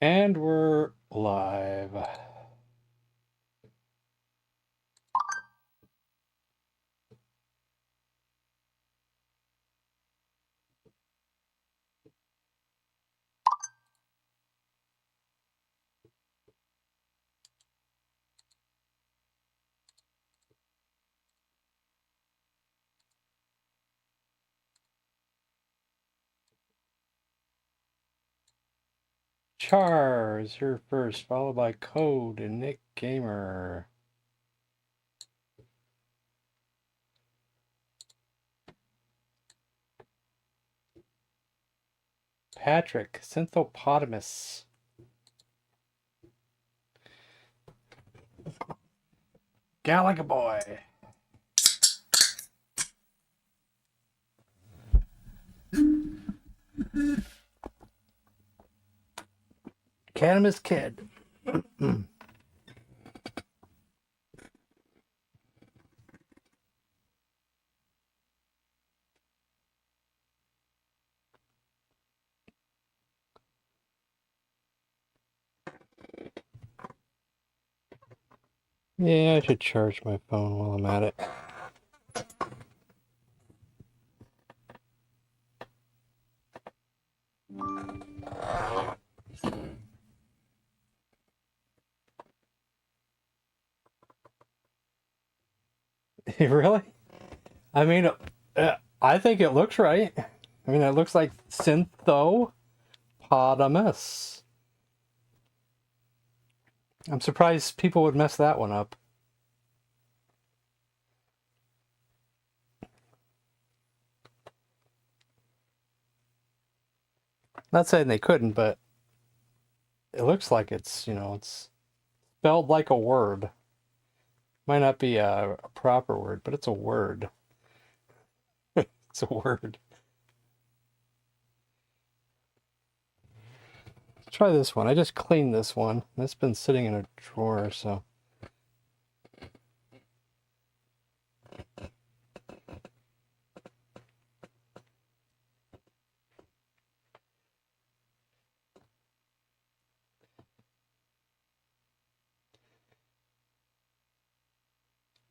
And we're live. Char is here first, followed by Code and Nick Gamer. Patrick, Synthopotamus. Galaga Boy. Cannabis Kid. Yeah, I should charge my phone while I'm at it. Really? I mean, I think it looks right. I mean, it looks like Synthopotamus. I'm surprised people would mess that one up. Not saying they couldn't, but it looks like it's, it's spelled like a word. Might not be a proper word, but it's a word. It's a word. Let's try this one. I just cleaned this one. It's been sitting in a drawer, so.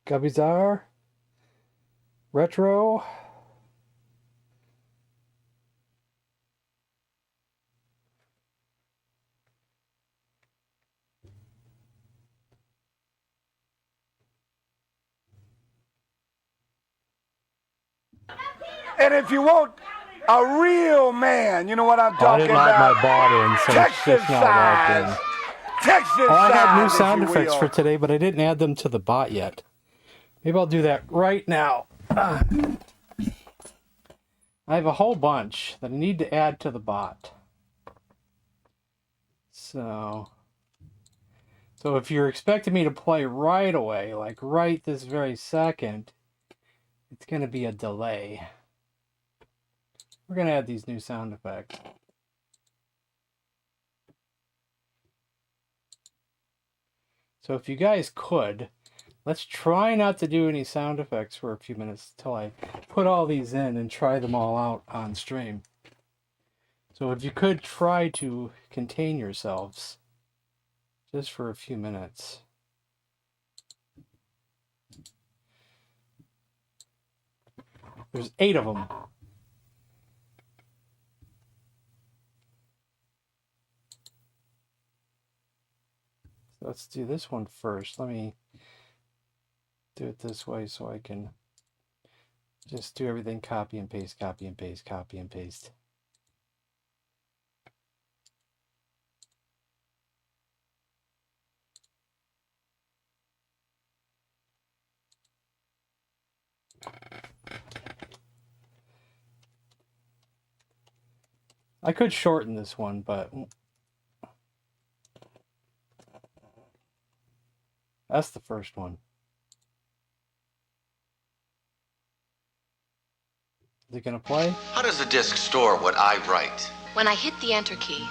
Gabizar. Retro. And if you want a real man, you know what I'm talking about? I didn't let my bot in, so Texas it's just not logged in. Texas I had new size, sound if you effects will. for today, but I didn't add them to the bot yet. Maybe I'll do that right now. I have a whole bunch that I need to add to the bot. So if you're expecting me to play right away, like right this very second, it's going to be a delay. We're going to add these new sound effects. So if you guys could, let's try not to do any sound effects for a few minutes until I put all these in and try them all out on stream. So if you could try to contain yourselves just for a few minutes. There's 8 of them. So let's do this one first. Let me do it this way so I can just do everything copy and paste, copy and paste, copy and paste. I could shorten this one, but that's the first one. Is it going to play? How does the disk store what I write? When I hit the enter key.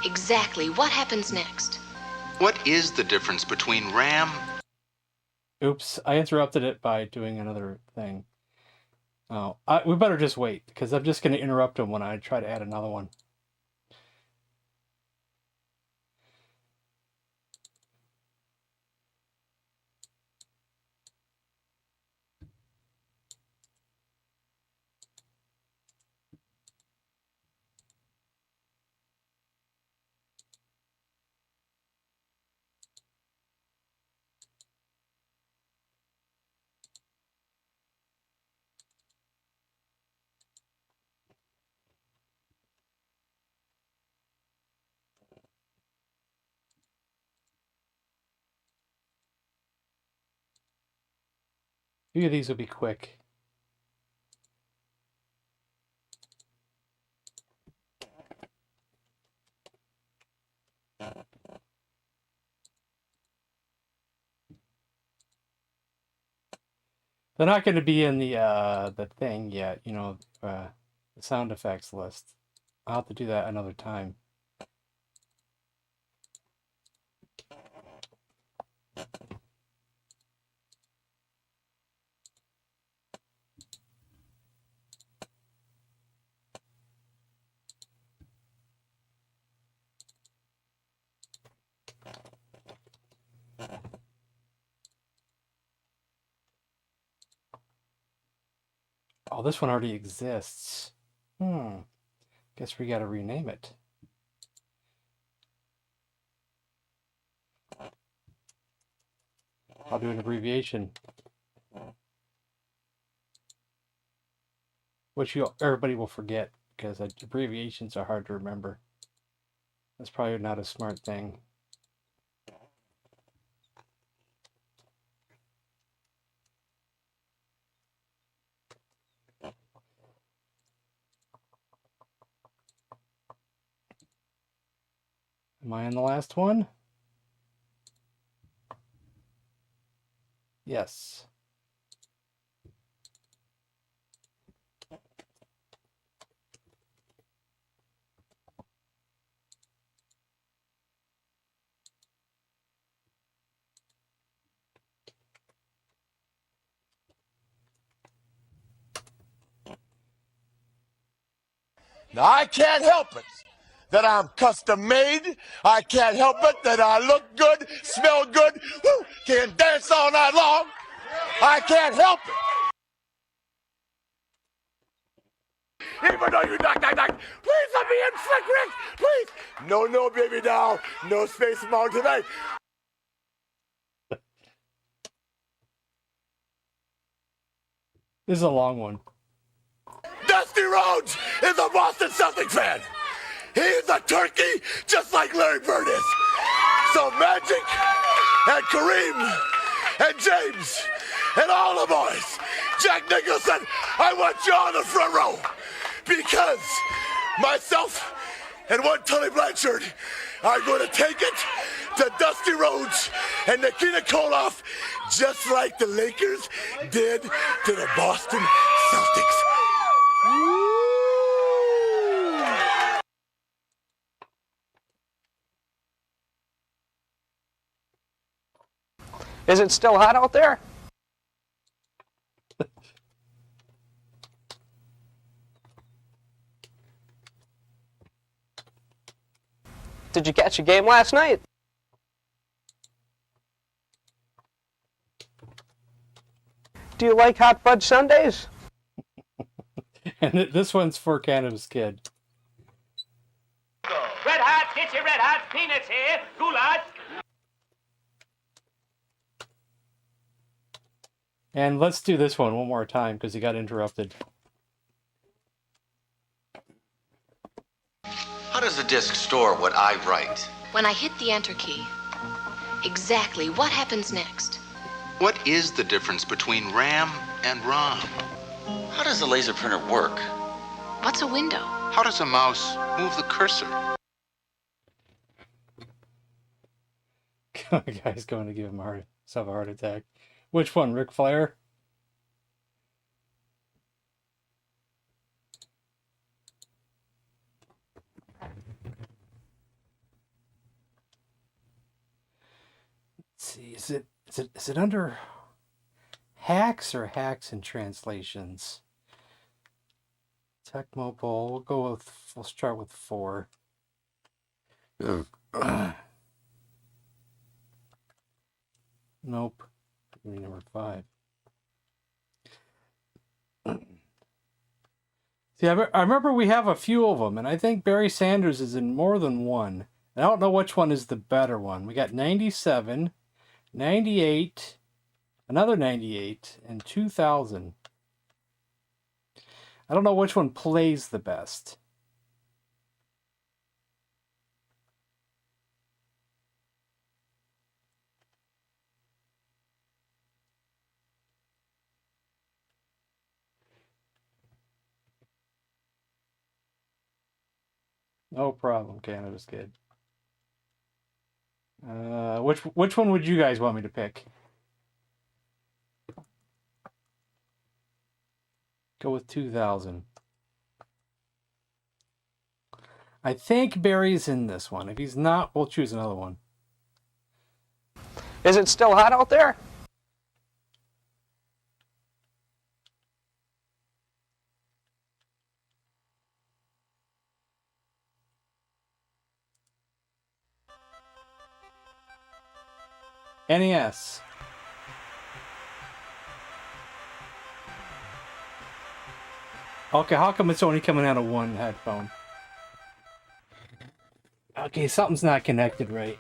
Exactly what happens next? What is the difference between RAM? Oops, I interrupted it by doing another thing. Oh, we better just wait, because I'm just going to interrupt him when I try to add another one. few of these will be quick. They're not going to be in the thing yet, you know, the sound effects list. I'll have to do that another time. Oh, this one already exists. Guess we gotta rename it. I'll do an abbreviation. Which everybody will forget, because abbreviations are hard to remember. That's probably not a smart thing. Am I on the last one? Yes. Now, I can't help it that I'm custom made. I can't help it that I look good, smell good, woo, can dance all night long. I can't help it. Even though you knock, knock, knock, please let me in, Slick Rick, please. No, no, baby doll, no space amount tonight. This is a long one. Dusty Rhodes is a Boston Celtics fan. He's a turkey, just like Larry Bird is. So Magic and Kareem and James and all the boys, Jack Nicholson, I want you on the front row because myself and one Tully Blanchard are going to take it to Dusty Rhodes and Nikita Koloff, just like the Lakers did to the Boston Celtics. Is it still hot out there? Did you catch a game last night? Do you like hot fudge sundaes? And this one's for Cannabis Kid. Red Hot, get your Red Hot, peanuts here, goulash. And let's do this one more time because he got interrupted. How does a disk store what I write? When I hit the enter key, exactly what happens next? What is the difference between RAM and ROM? How does a laser printer work? What's a window? How does a mouse move the cursor? Guy's going to give himself a heart attack. Which one, Ric Flair? Let's see, is it under hacks or hacks and translations? Tecmo Bowl. We'll start with 4. Nope. Give me number 5. See, I remember we have a few of them, and I think Barry Sanders is in more than one. I don't know which one is the better one. We got 97, 98, another 98, and 2000. I don't know which one plays the best. No problem, Canada's kid. Which one would you guys want me to pick? Go with 2000. I think Barry's in this one. If he's not, we'll choose another one. Is it still hot out there? NES. Okay, how come it's only coming out of one headphone? Okay, something's not connected right.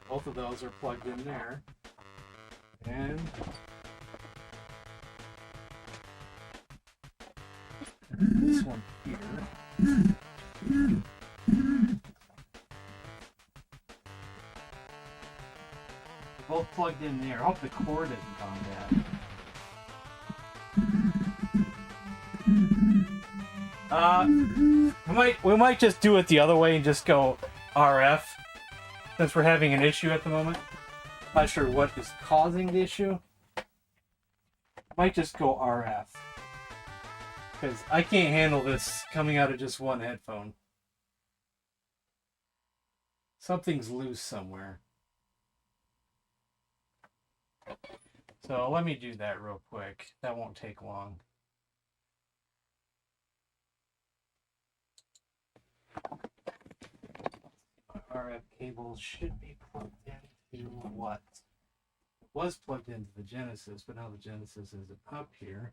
Both of those are plugged in there. And this one here. Both plugged in there. I hope the cord isn't on that. We might just do it the other way and just go RF, since we're having an issue at the moment. Not sure what is causing the issue. Might just go RF, because I can't handle this coming out of just one headphone. Something's loose somewhere. So let me do that real quick. That won't take long. My RF cable should be plugged into what? It was plugged into the Genesis, but now the Genesis is up here.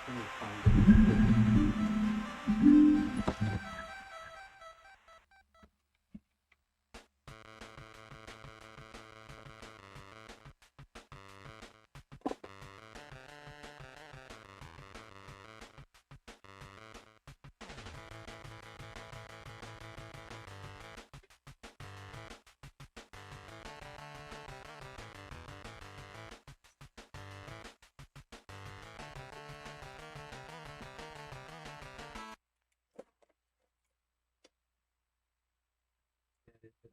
Let me find it.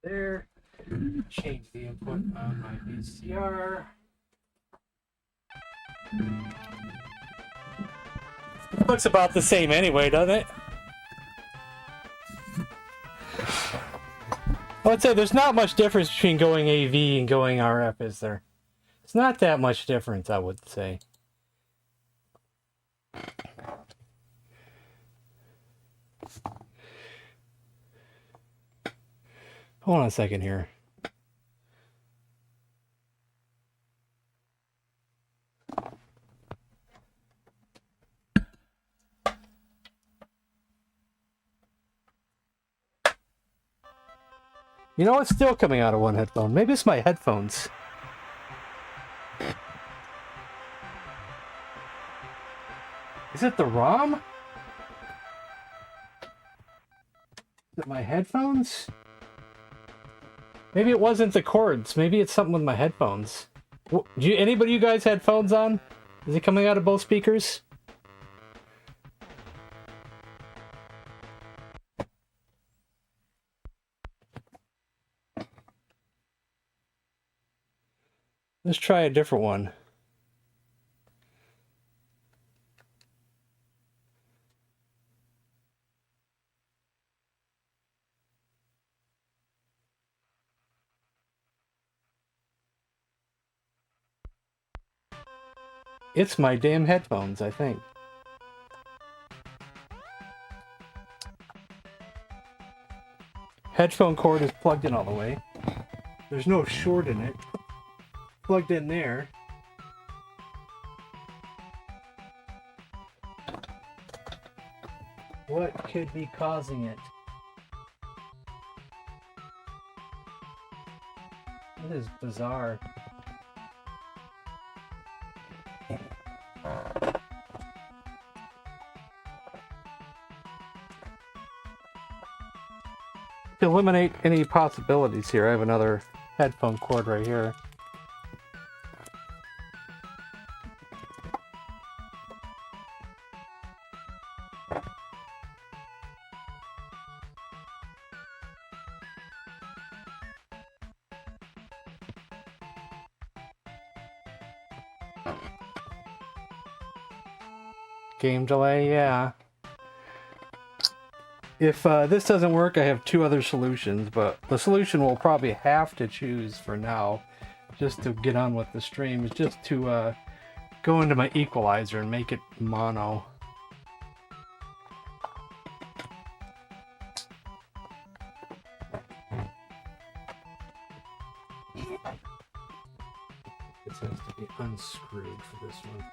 There. Change the input on my VCR. Looks about the same anyway, doesn't it? I would say there's not much difference between going AV and going RF, is there? It's not that much difference, I would say. Hold on a second here. You know, it's still coming out of one headphone. Maybe it's my headphones. Is it the ROM? Is it my headphones? Maybe it wasn't the cords. Maybe it's something with my headphones. Anybody you guys headphones on? Is it coming out of both speakers? Let's try a different one. It's my damn headphones, I think. Headphone cord is plugged in all the way. There's no short in it. Plugged in there. What could be causing it? It is bizarre. to eliminate any possibilities here, I have another headphone cord right here. Game delay, yeah. If this doesn't work, I have two other solutions, but the solution we'll probably have to choose for now, just to get on with the stream, is just to go into my equalizer and make it mono. This has to be unscrewed for this one.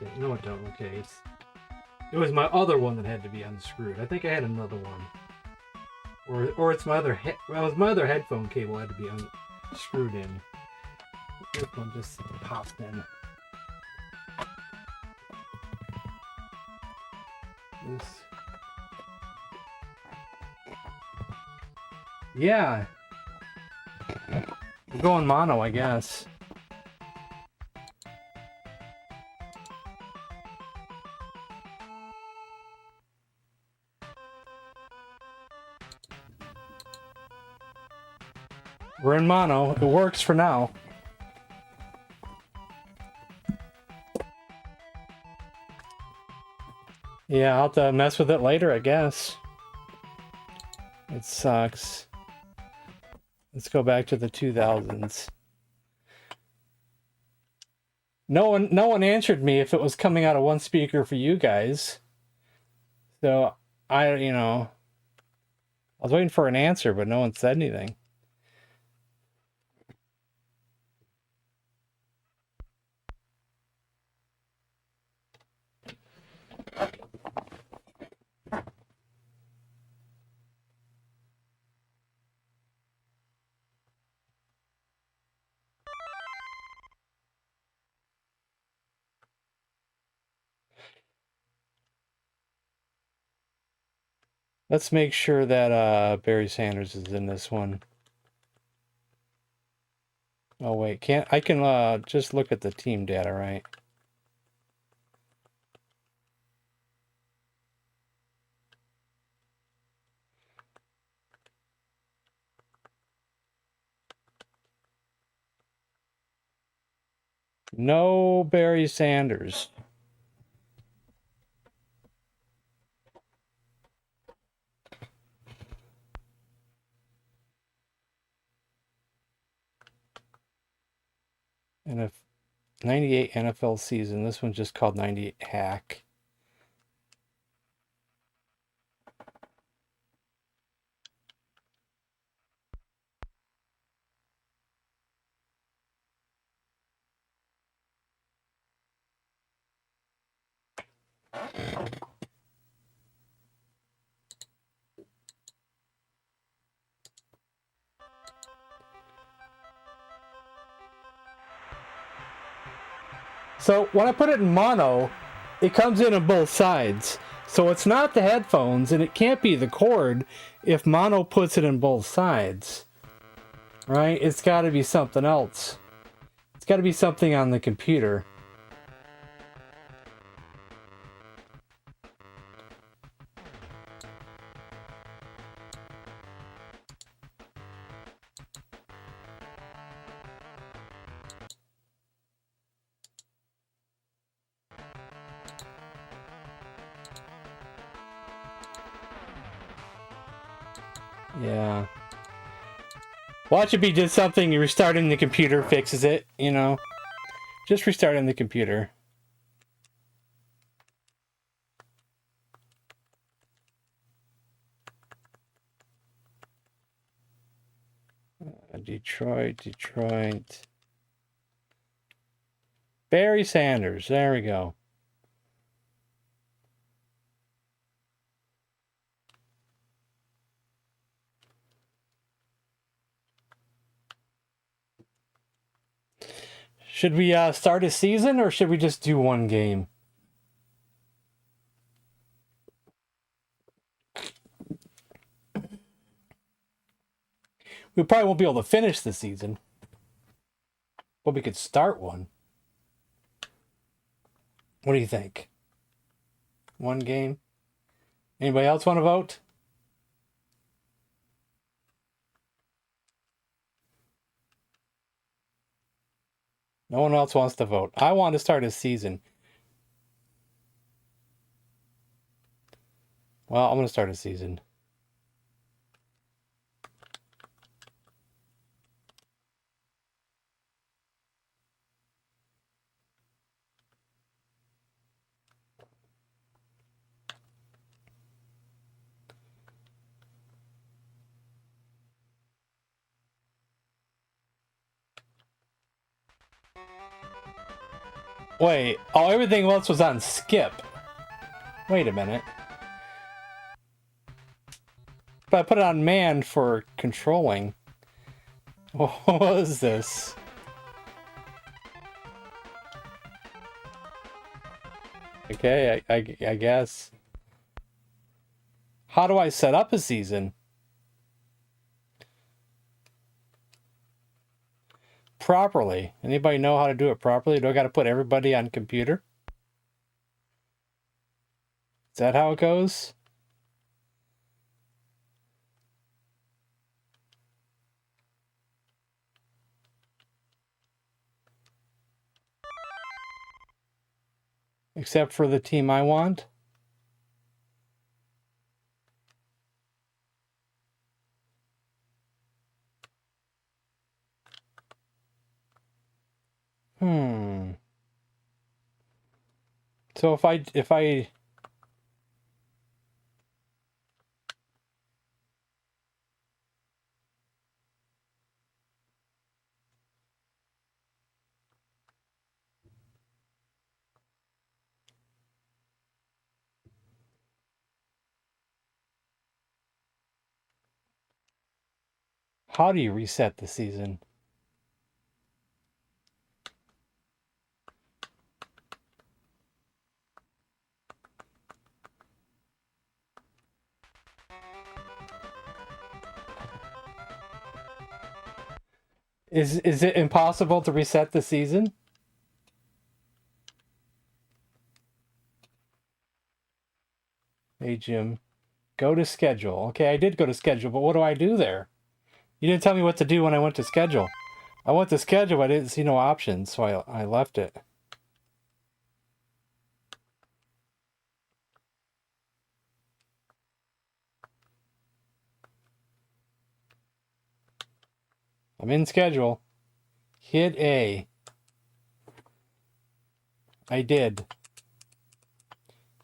Okay, no, it don't. Okay, it was my other one that had to be unscrewed. I think I had another one, or it's my other well, it was my other headphone cable had to be unscrewed in. This one just popped in. This, yeah, I'm going mono, I guess. We're in mono. It works for now. Yeah, I'll have to mess with it later, I guess. It sucks. Let's go back to the 2000s. No one answered me if it was coming out of one speaker for you guys. So I was waiting for an answer, but no one said anything. Let's make sure that Barry Sanders is in this one. Oh wait, I can just look at the team data, right? No Barry Sanders. And if 98 NFL season, this one's just called 98 hack. So when I put it in mono, it comes in on both sides. So it's not the headphones, and it can't be the cord if mono puts it in both sides. Right? It's got to be something else. It's got to be something on the computer. Yeah. Watch it be just something, restarting the computer fixes it, Just restarting the computer. Detroit. Barry Sanders, there we go. Should we start a season, or should we just do one game? We probably won't be able to finish the season, but we could start one. What do you think? One game? Anybody else want to vote? No one else wants to vote. I want to start a season. Well, I'm going to start a season. Wait, oh, everything else was on skip. Wait a minute. But I put it on man for controlling. What was this? Okay, I guess. How do I set up a season? Properly. Anybody know how to do it properly? Do I got to put everybody on computer? Is that how it goes? Except for the team I want? So if I how do you reset the season? Is it impossible to reset the season? Hey Jim, go to schedule. Okay, I did go to schedule, but what do I do there? You didn't tell me what to do when I went to schedule. I went to schedule, I didn't see no options, so I left it. I'm in schedule. Hit A. I did.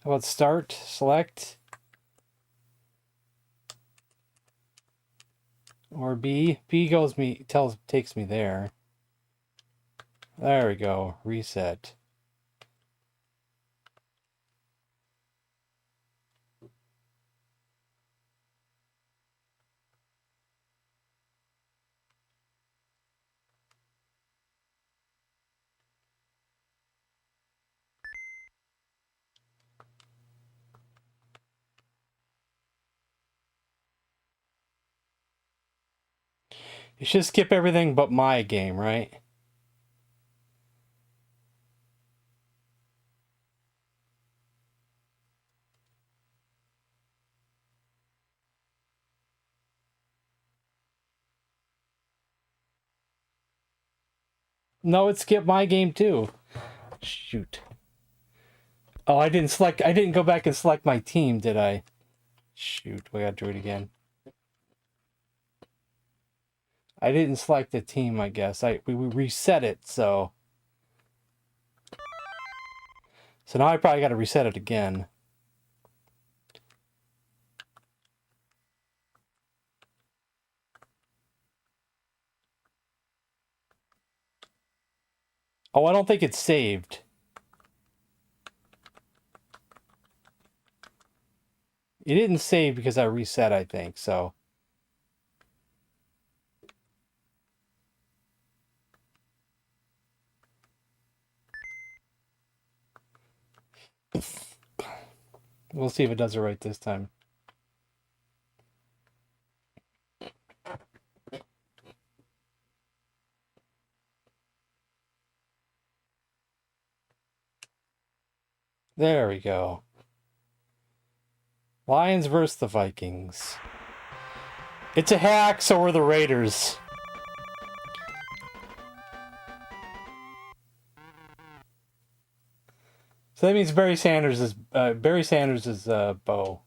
How about start? Select. Or B. B takes me there. There we go. Reset. You should skip everything but my game, right? No, it skipped my game too. Shoot. Oh, I didn't go back and select my team, did I? Shoot, we gotta do it again. I didn't select the team, I guess. We reset it, so now I probably gotta reset it again. Oh, I don't think it's saved. It didn't save because I reset, I think, so. We'll see if it does it right this time. There we go. Lions versus the Vikings. It's a hack, so are the Raiders. So that means Barry Sanders is Bo.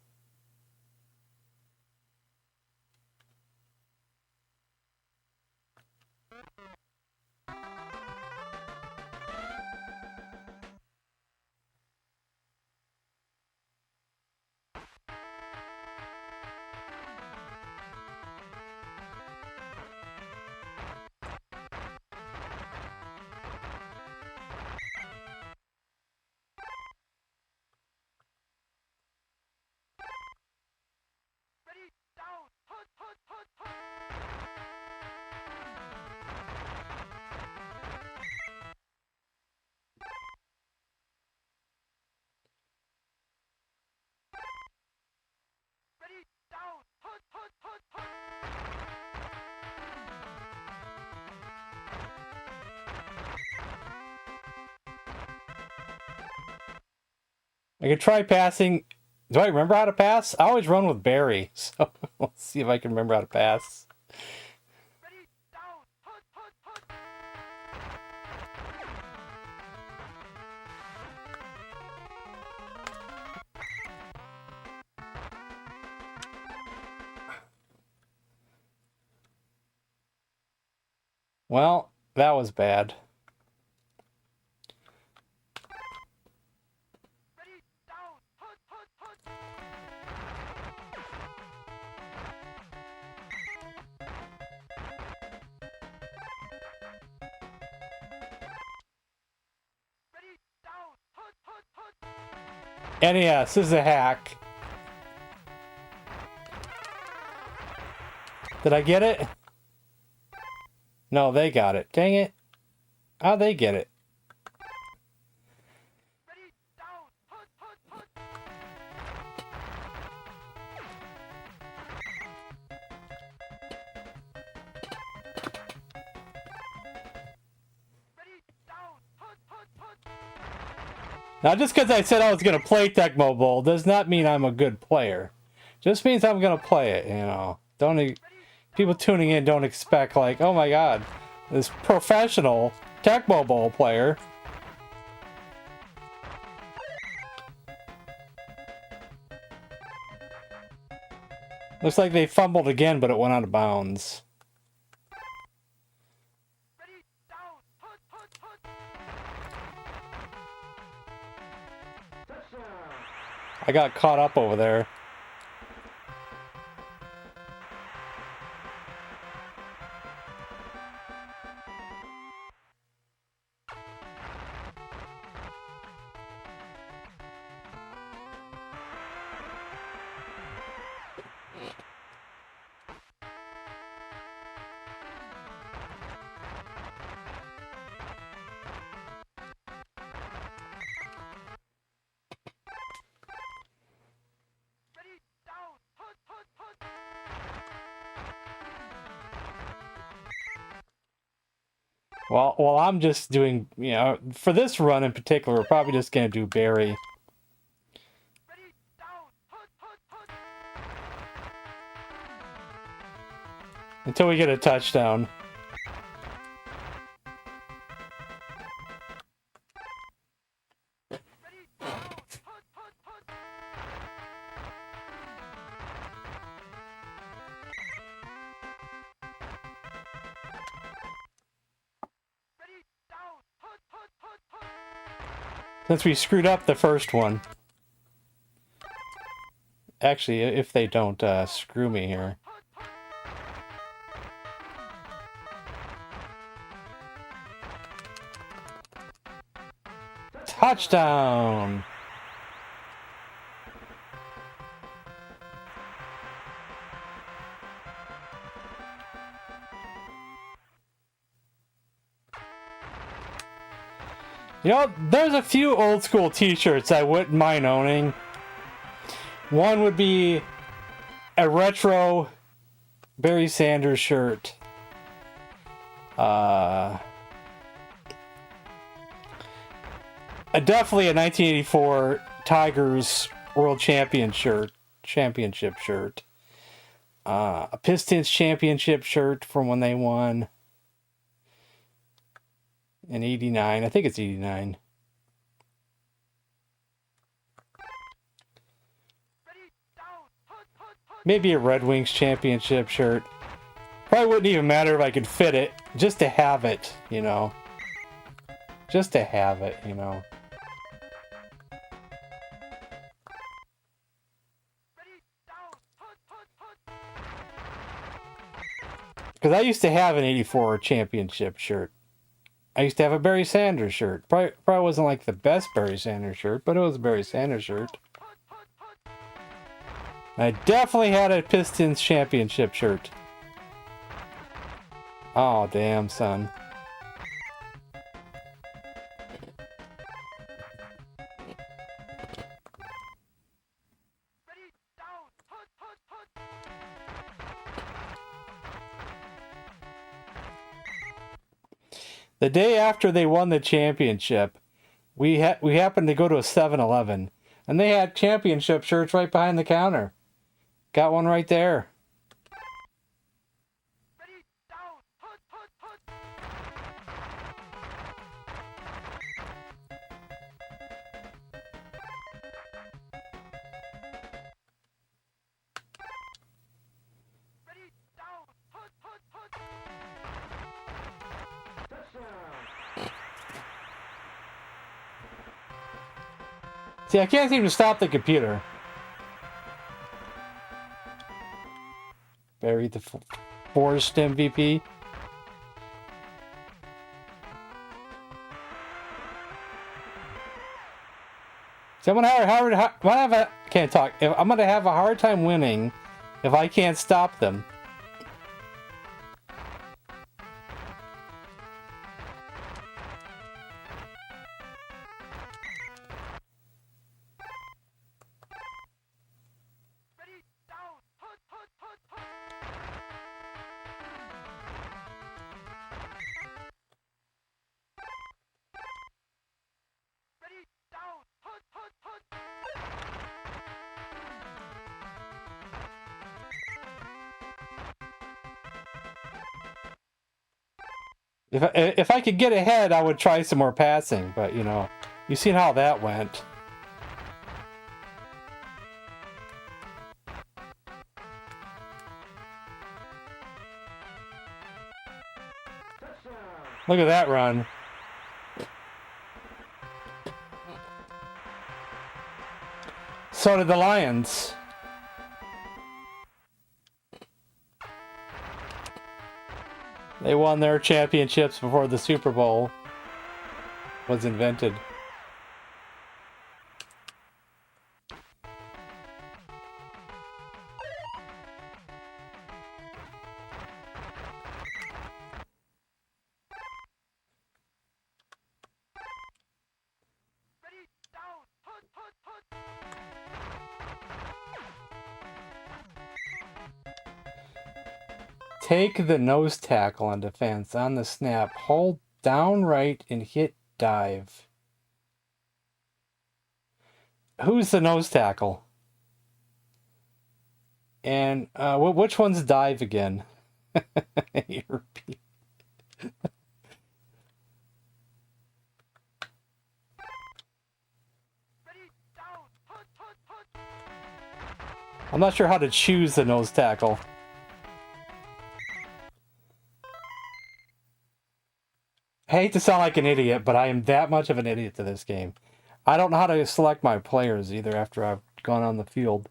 I could try passing. Do I remember how to pass? I always run with Barry, so let's see if I can remember how to pass. Well, that was bad. NES, this is a hack. Did I get it? No, they got it. Dang it. How'd they get it? Now, just because I said I was going to play Tecmo Bowl does not mean I'm a good player. Just means I'm going to play it, you know. People tuning in don't expect, like, oh my god, this professional Tecmo Bowl player. Looks like they fumbled again, but it went out of bounds. I got caught up over there. Well, I'm just doing, you know, for this run in particular, we're probably just going to do Barry. Until we get a touchdown. Since we screwed up the first one. Actually, if they don't screw me here. Touchdown! You know, there's a few old school t-shirts I wouldn't mind owning. One would be a retro Barry Sanders shirt. definitely a 1984 Tigers World Championship shirt. A Pistons championship shirt from when they won in 89. I think it's 89. Maybe a Red Wings championship shirt. Probably wouldn't even matter if I could fit it. Just to have it, you know. Just to have it, you know. Because I used to have an 84 championship shirt. I used to have a Barry Sanders shirt. Probably wasn't like the best Barry Sanders shirt, but it was a Barry Sanders shirt. I definitely had a Pistons championship shirt. Oh, damn, son. The day after they won the championship, we happened to go to a 7-Eleven, and they had championship shirts right behind the counter. Got one right there. See, I can't seem to stop the computer. Barry the forced MVP. See, I'm gonna can't talk. I'm gonna have a hard time winning if I can't stop them. If I could get ahead, I would try some more passing, but you know, you've seen how that went. Look at that run. So did the Lions. They won their championships before the Super Bowl was invented. Take the nose tackle on defense on the snap. Hold down right and hit dive. Who's the nose tackle? And which one's dive again? I'm not sure how to choose the nose tackle. I hate to sound like an idiot, but I am that much of an idiot to this game. I don't know how to select my players either after I've gone on the field.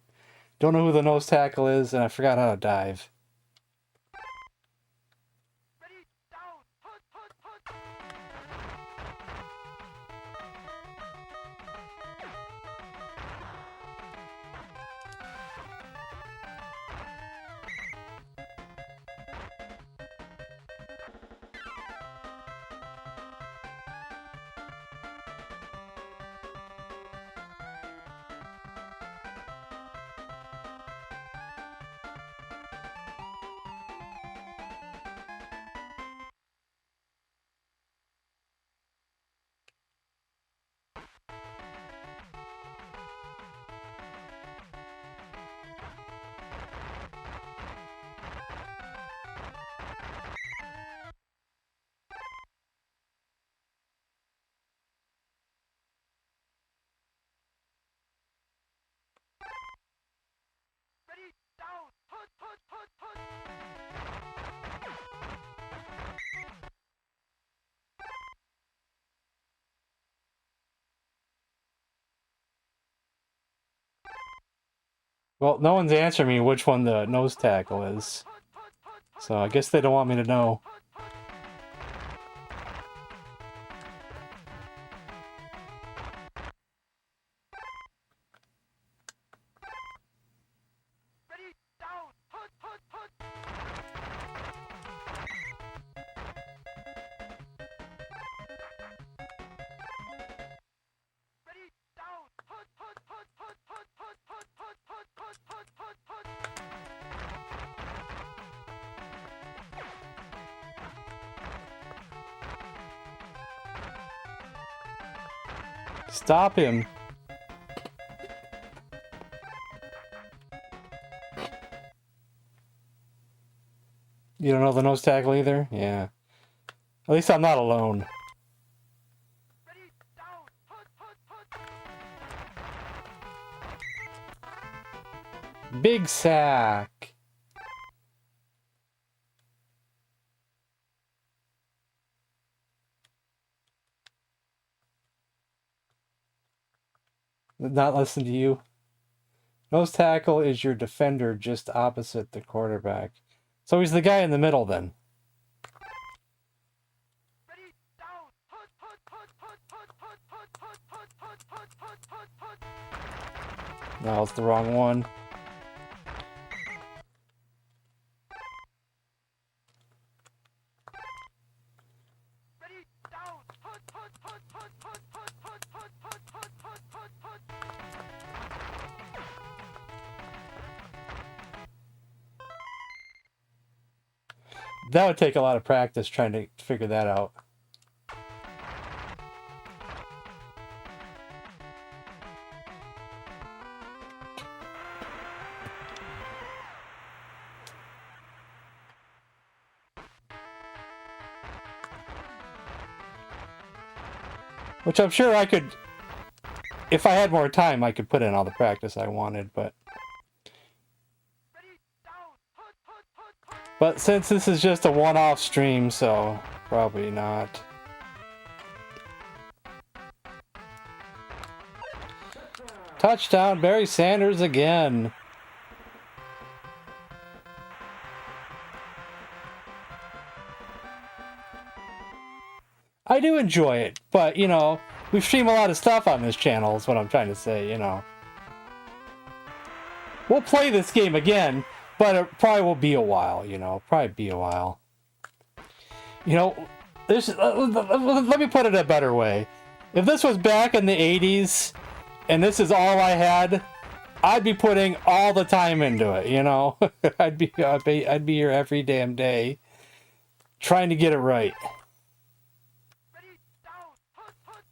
Don't know who the nose tackle is, and I forgot how to dive. Well, no one's answering me which one the nose tackle is. So I guess they don't want me to know. Stop him. You don't know the nose tackle either? Yeah. At least I'm not alone. Big sack. Not listen to you. Nose tackle is your defender just opposite the quarterback. So he's the guy in the middle then. No, it's the wrong one. That would take a lot of practice trying to figure that out. Which I'm sure I could, if I had more time, I could put in all the practice I wanted, but since this is just a one-off stream, so probably not. Touchdown, Barry Sanders again. I do enjoy it, but, you know, we stream a lot of stuff on this channel, is what I'm trying to say, you know. We'll play this game again, but it probably will be a while, you know. Probably be a while. You know, let me put it a better way. If this was back in the 80s, and this is all I had, I'd be putting all the time into it, you know? I'd be here every damn day, trying to get it right.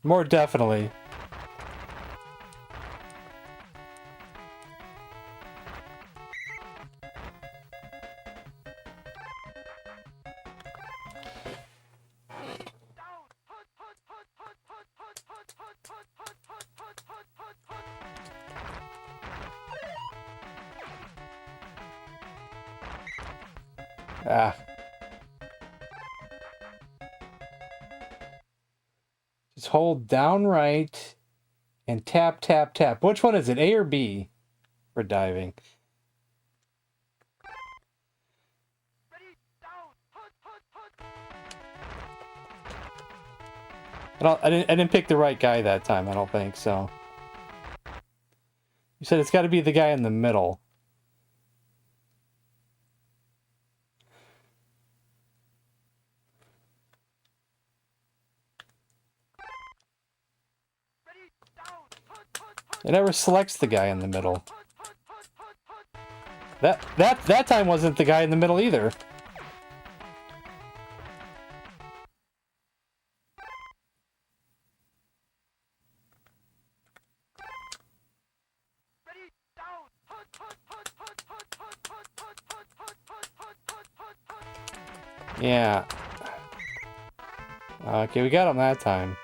More definitely. Ah. Just hold down right and tap, tap, tap. Which one is it, A or B for diving? I didn't pick the right guy that time, I don't think, so. You said it's got to be the guy in the middle. It never selects the guy in the middle. That time wasn't the guy in the middle either. Yeah. Okay, we got him that time.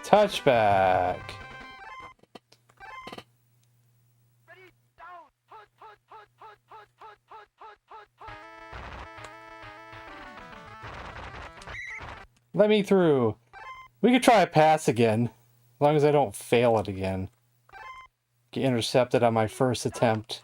Touchback. Let me through. We could try a pass again. As long as I don't fail it again. Get intercepted on my first attempt.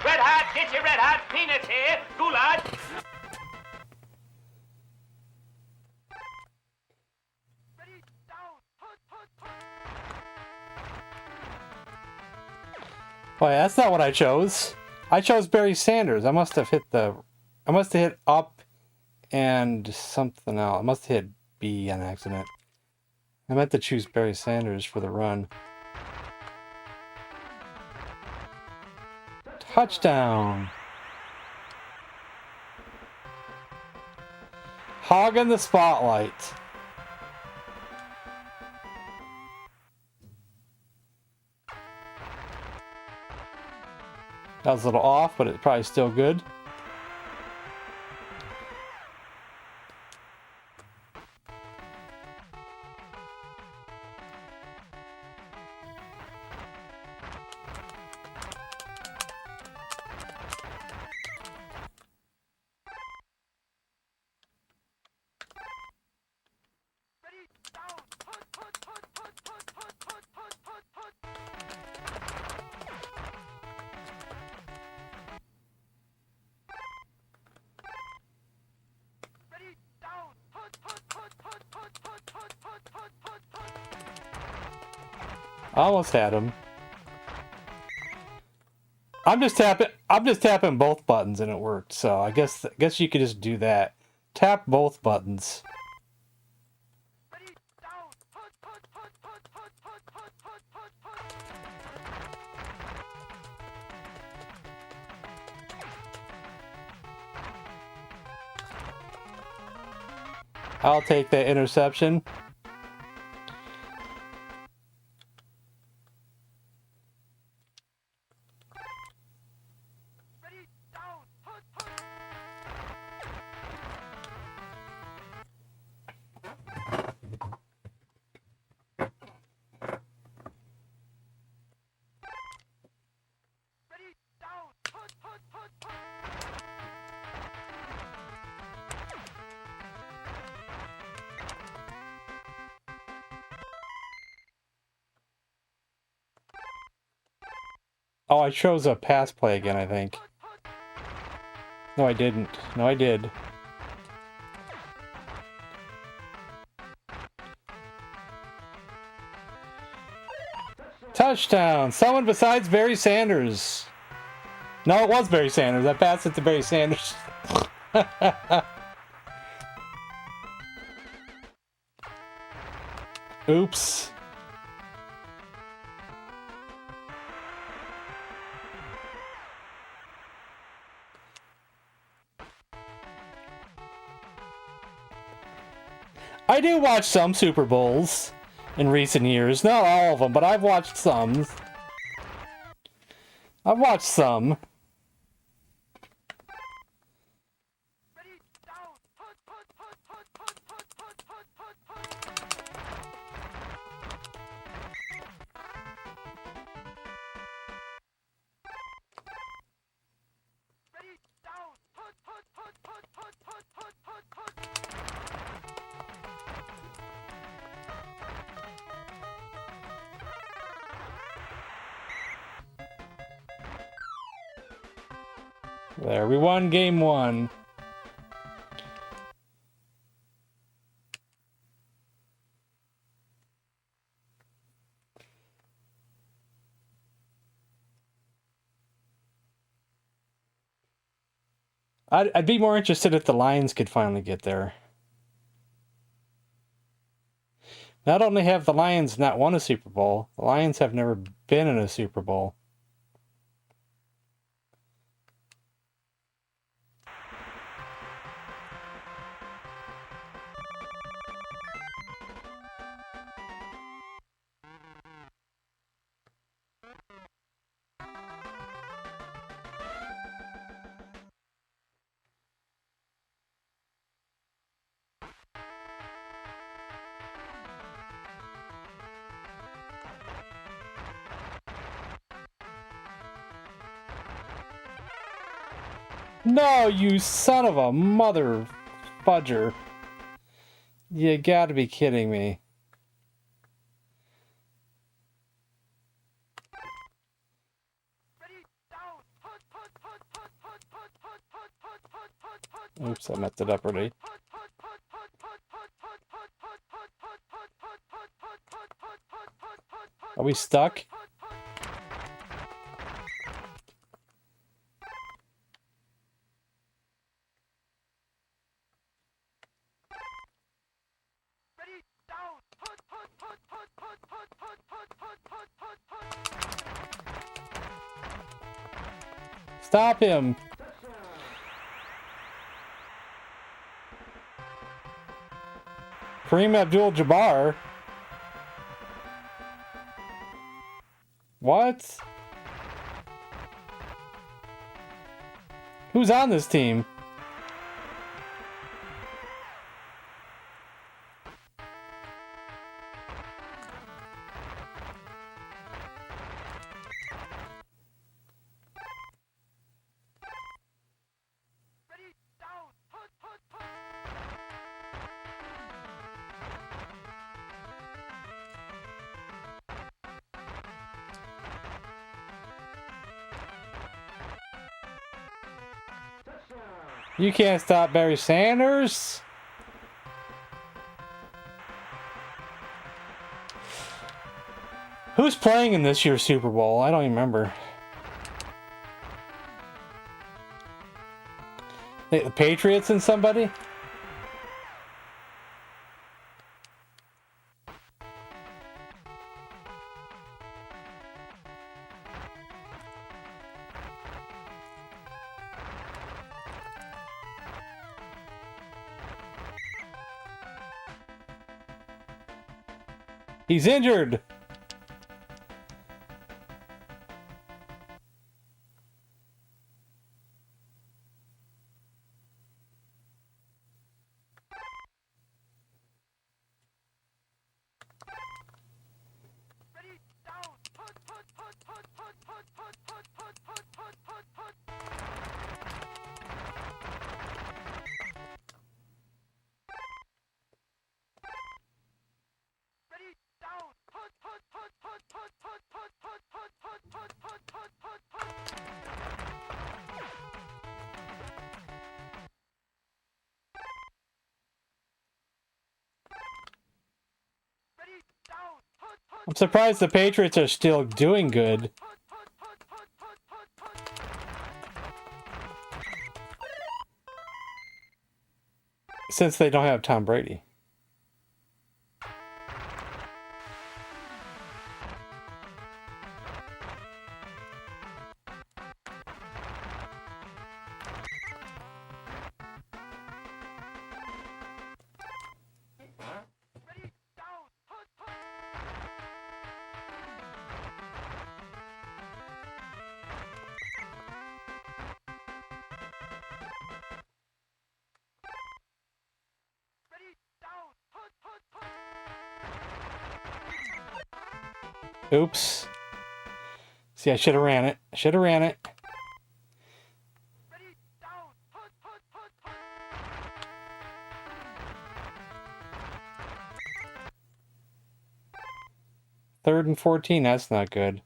Red hot, get your red hot peanuts here. Goulash. Oh yeah, that's not what I chose. I chose Barry Sanders. I must have hit up and something else. I must have hit B on accident. I meant to choose Barry Sanders for the run. Touchdown! Hogging the spotlight. That was a little off, but it's probably still good. I almost had him. I'm just tapping both buttons and it worked. So I guess you could just do that. Tap both buttons. I'll take that interception. Oh, I chose a pass play again, I think. No, I didn't. No, I did. Touchdown! Someone besides Barry Sanders. No, it was Barry Sanders. I passed it to Barry Sanders. Oops. I do watch some Super Bowls in recent years. Not all of them, but I've watched some. I've watched some. There, we won game one. I'd be more interested if the Lions could finally get there. Not only have the Lions not won a Super Bowl, the Lions have never been in a Super Bowl. No, you son of a mother fudger. You gotta be kidding me. Oops, I messed it up already. Are we stuck? Stop him! Kareem Abdul-Jabbar? What? Who's on this team? You can't stop Barry Sanders. Who's playing in this year's Super Bowl? I don't even remember. The Patriots and somebody? He's injured. I'm surprised the Patriots are still doing good. Since they don't have Tom Brady. Oops. See, I should have ran it. Should have ran it. Third and 14, that's not good.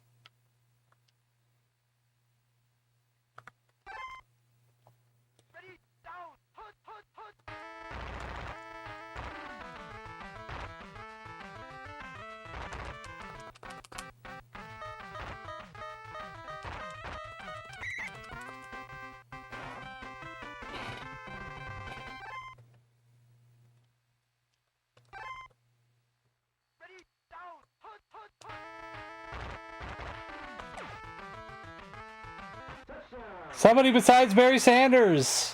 Somebody besides Barry Sanders.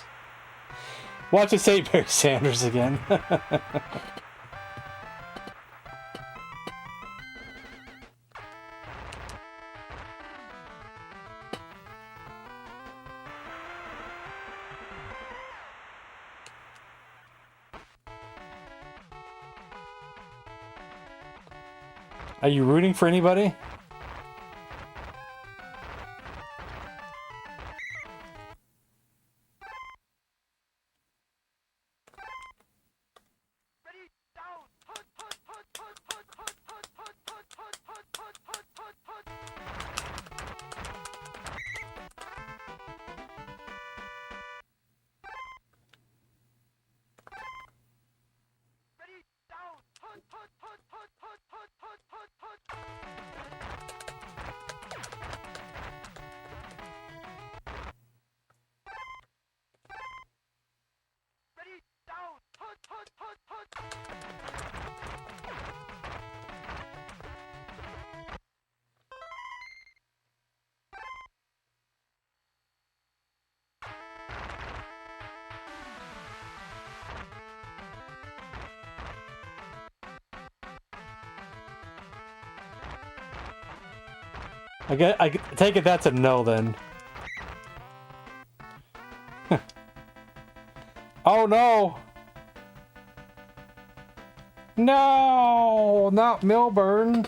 Watch it say Barry Sanders again. Are you rooting for anybody? I take it that's a no then. Oh no! No, not Milburn.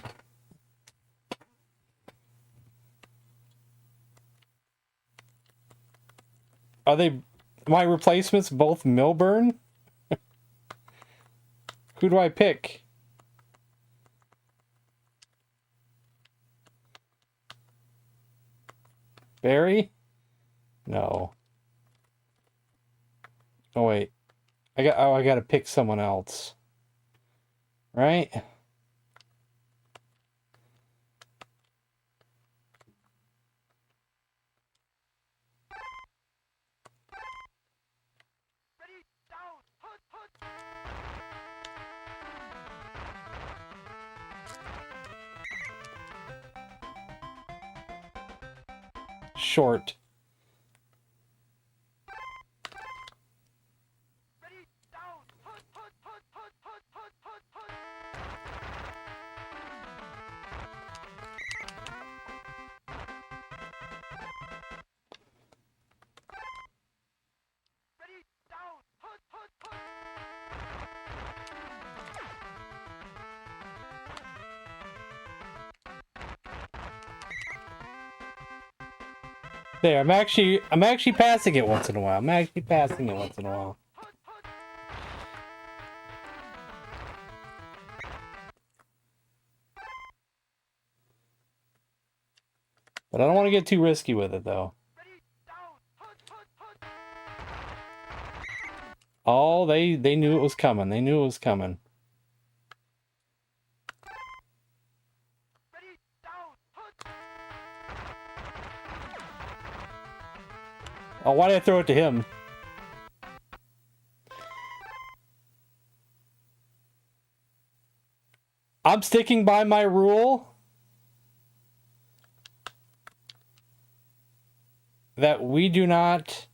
Are they my replacements both Milburn? Who do I pick? Barry? No. Oh wait. I gotta pick someone else. Right? Short. There, I'm actually passing it once in a while. I'm actually passing it once in a while. But I don't want to get too risky with it though. Oh, they knew it was coming. They knew it was coming. Oh, why did I throw it to him? I'm sticking by my rule that we do not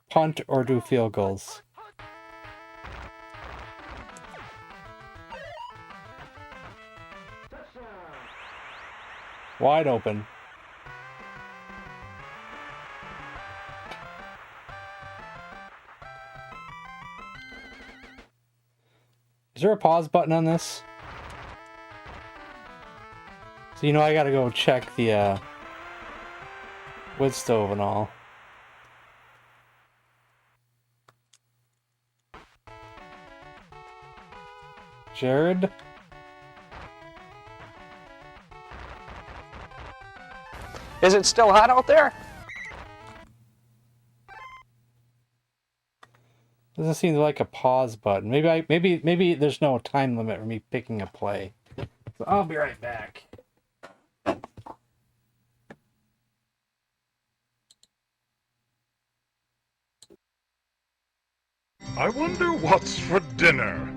punt or do field goals. Wide open. Is there a pause button on this? So you know I gotta go check the wood stove and all. Jared? Is it still hot out there? Doesn't seem like a pause button. Maybe there's no time limit for me picking a play. So I'll be right back. I wonder what's for dinner.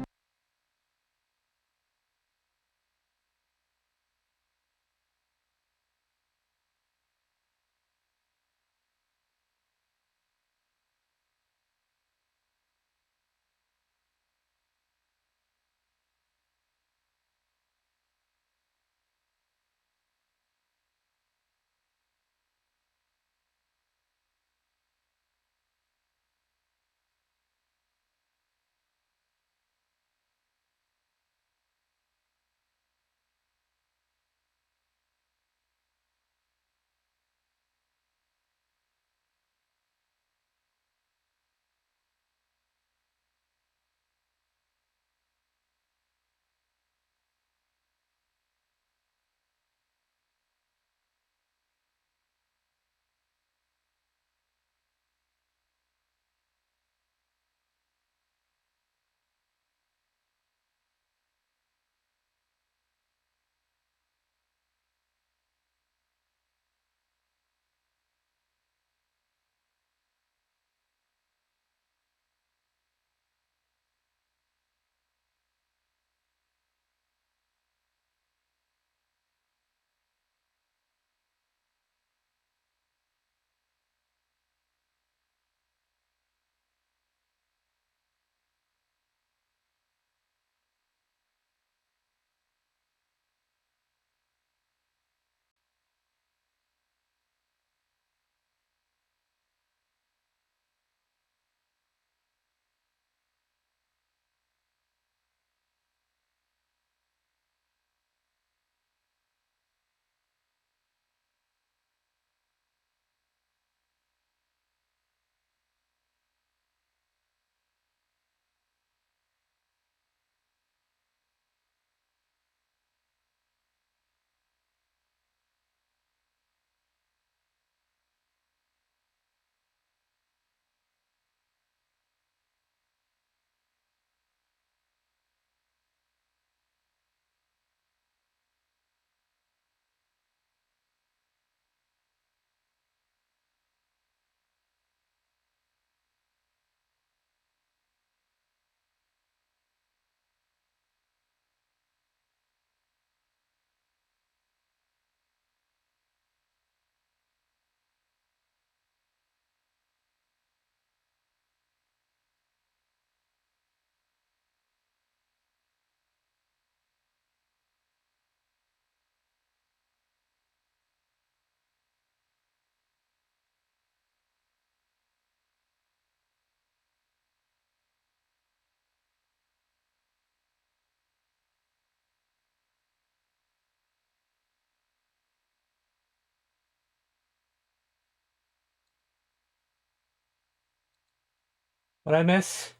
What'd I miss?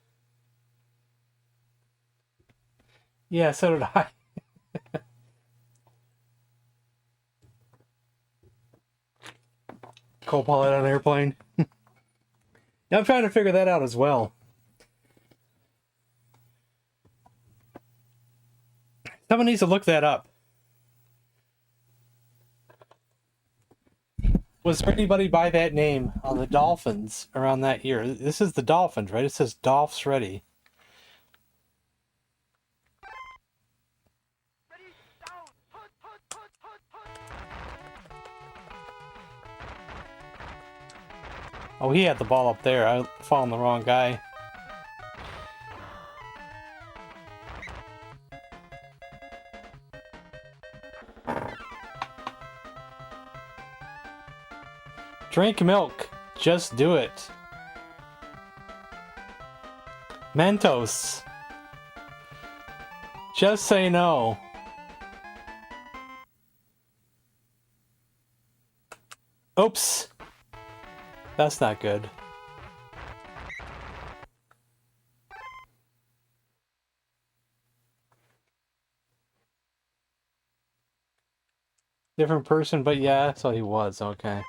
Yeah, so did I. Co-pilot on an airplane. I'm trying to figure that out as well. Someone needs to look that up. Was there anybody by that name on the Dolphins around that year? This is the Dolphins, right? It says Dolphs Ready. Oh, he had the ball up there. I found the wrong guy. Drink milk. Just do it. Mentos. Just say no. Oops. That's not good. Different person, but yeah, that's what he was. Okay.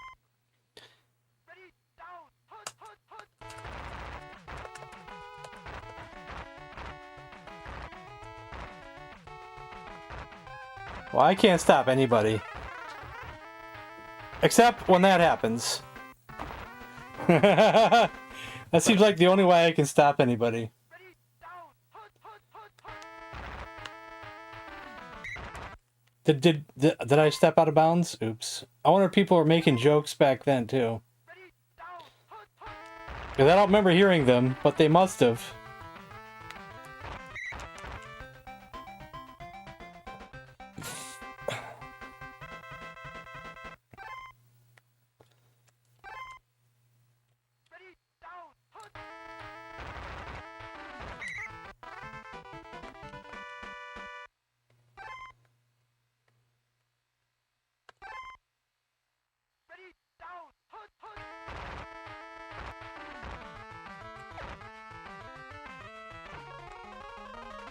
Well, I can't stop anybody. Except when that happens. That seems like the only way I can stop anybody. Did I step out of bounds? Oops. I wonder if people were making jokes back then too. Because I don't remember hearing them, but they must have.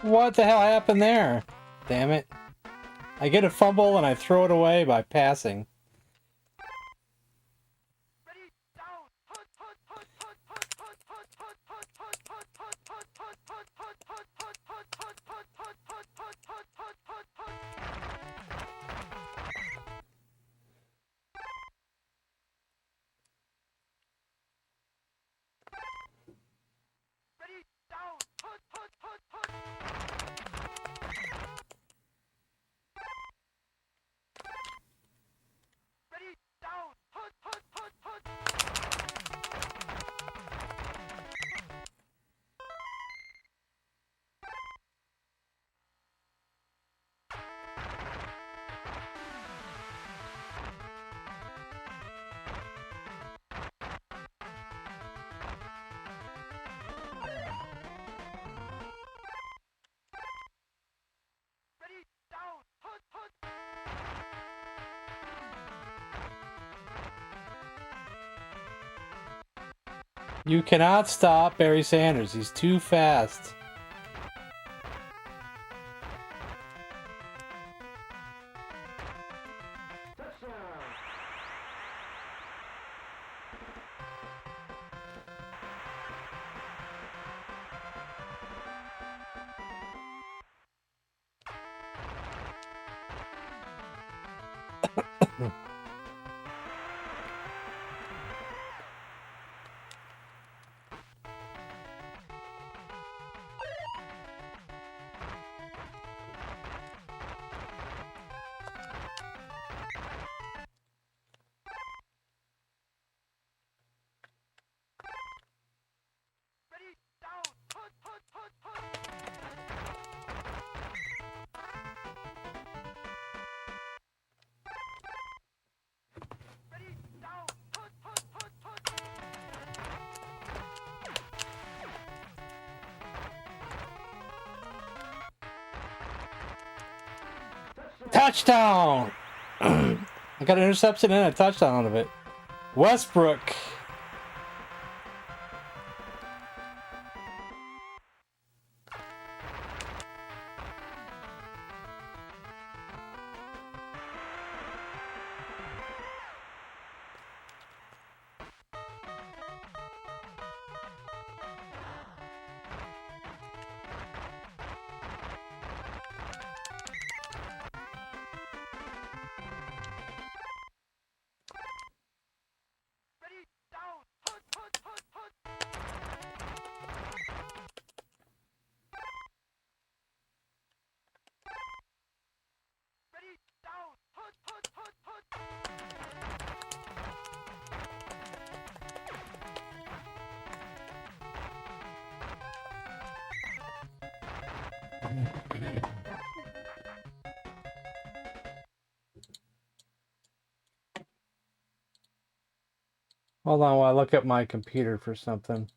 What the hell happened there? Damn it. I get a fumble and I throw it away by passing. You cannot stop Barry Sanders. He's too fast. Touchdown! I got an interception and a touchdown out of it. Westbrook. Hold on while I look at my computer for something.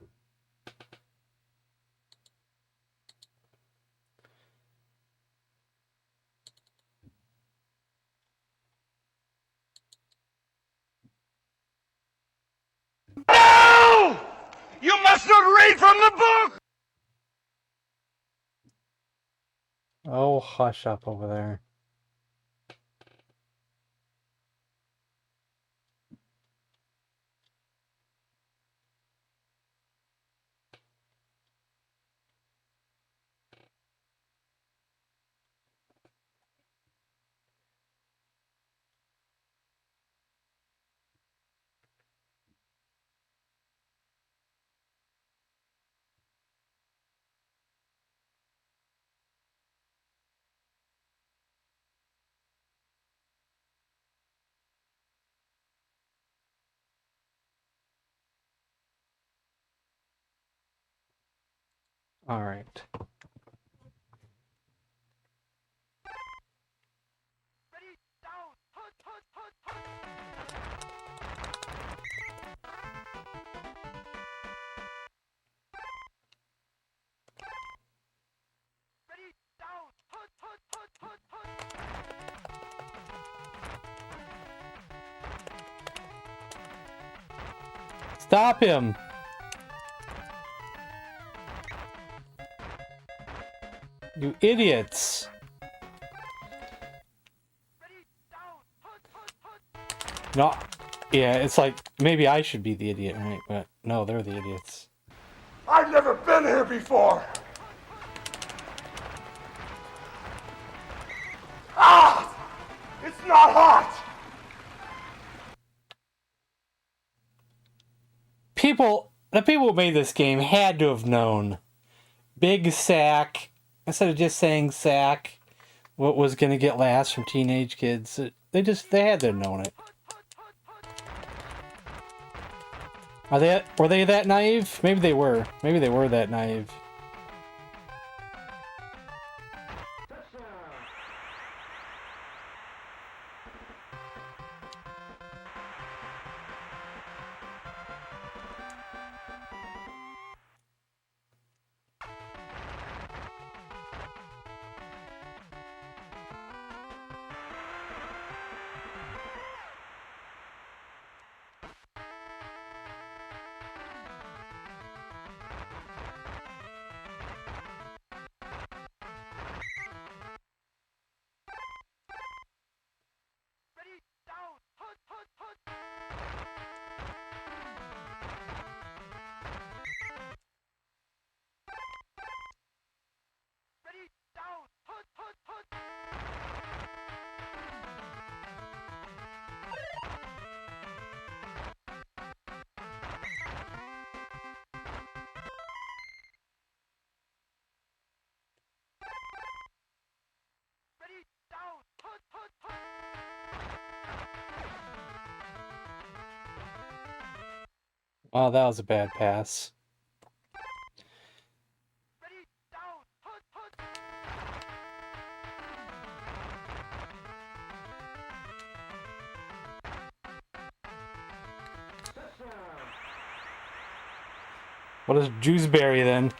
No! You must not read from the book! Oh, hush up over there. All right. Stop him! You idiots! No, yeah, it's like maybe I should be the idiot, right? But no, they're the idiots. I've never been here before. Ah! It's not hot. The people who made this game had to have known. Big sack, instead of just saying sack, what was gonna get laughs from teenage kids. They had to have known it. Were they that naive? Maybe they were. Maybe they were that naive. Oh, that was a bad pass. What is Jewsbury then?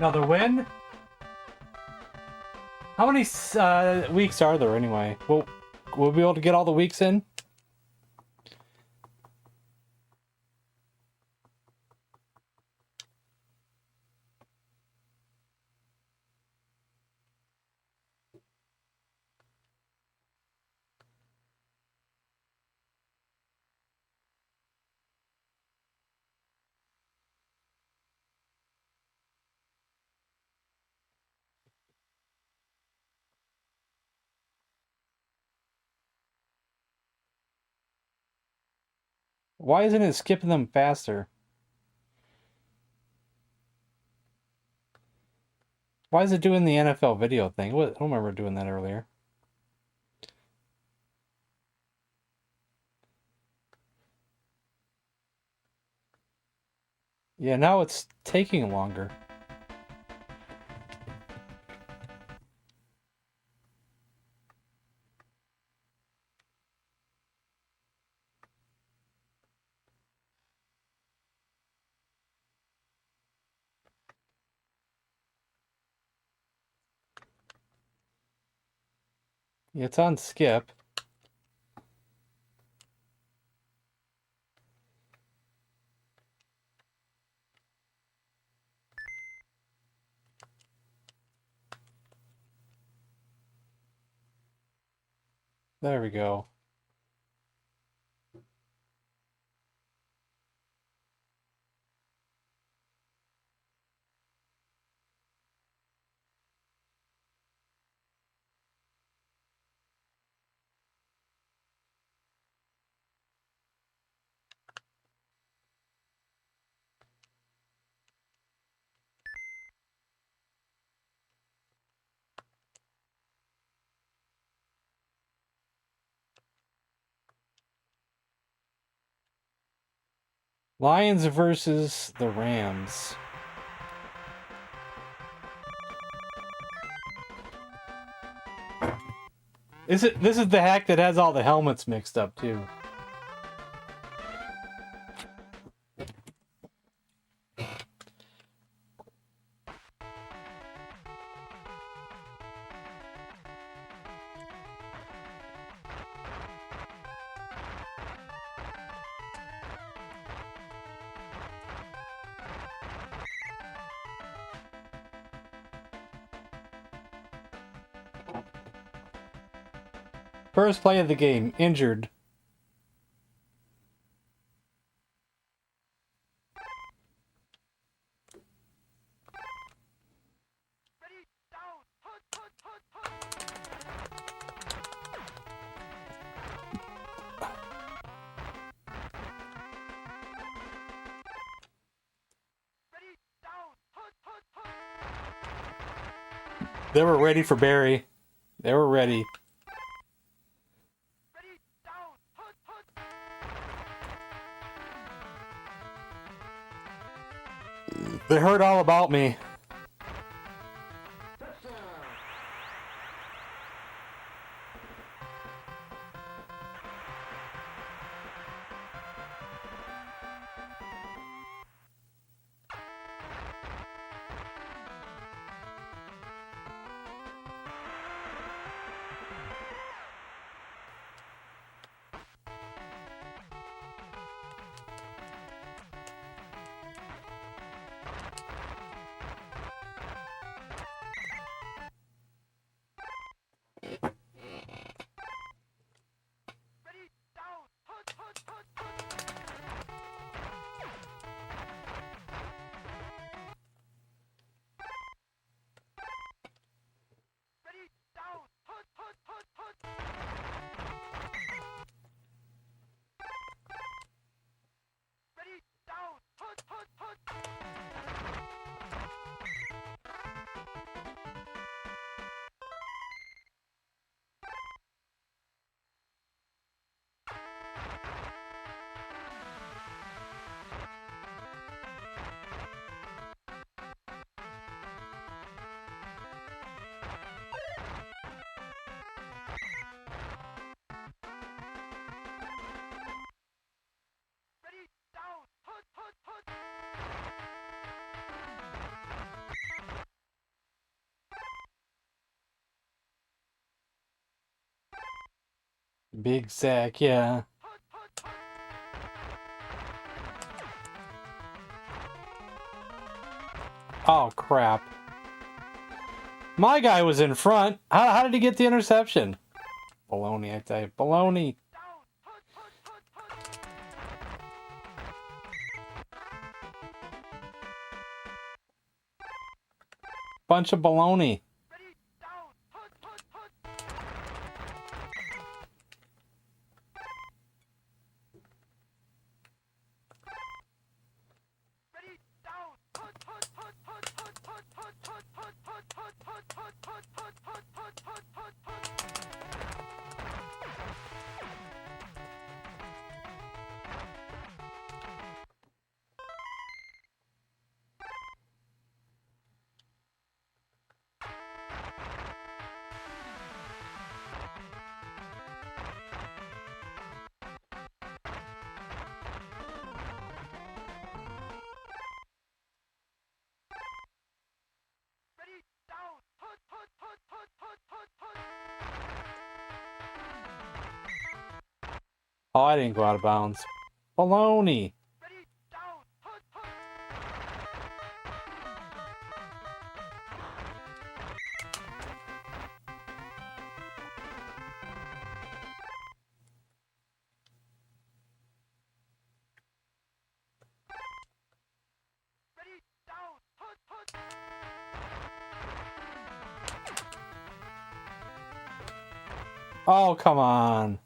Another win? How many weeks are there anyway? We'll be able to get all the weeks in? Why isn't it skipping them faster? Why is it doing the NFL video thing? I don't remember doing that earlier. Yeah, now it's taking longer. Yeah, it's on skip. There we go. Lions versus the Rams. This is the hack that has all the helmets mixed up too. First play of the game, injured. They were ready for Barry. They were ready. They heard all about me. Big sack, yeah. Oh, crap. My guy was in front. How did he get the interception? Baloney, I tell you. Baloney. Bunch of baloney. Oh, I didn't go out of bounds. Baloney. Oh, come on.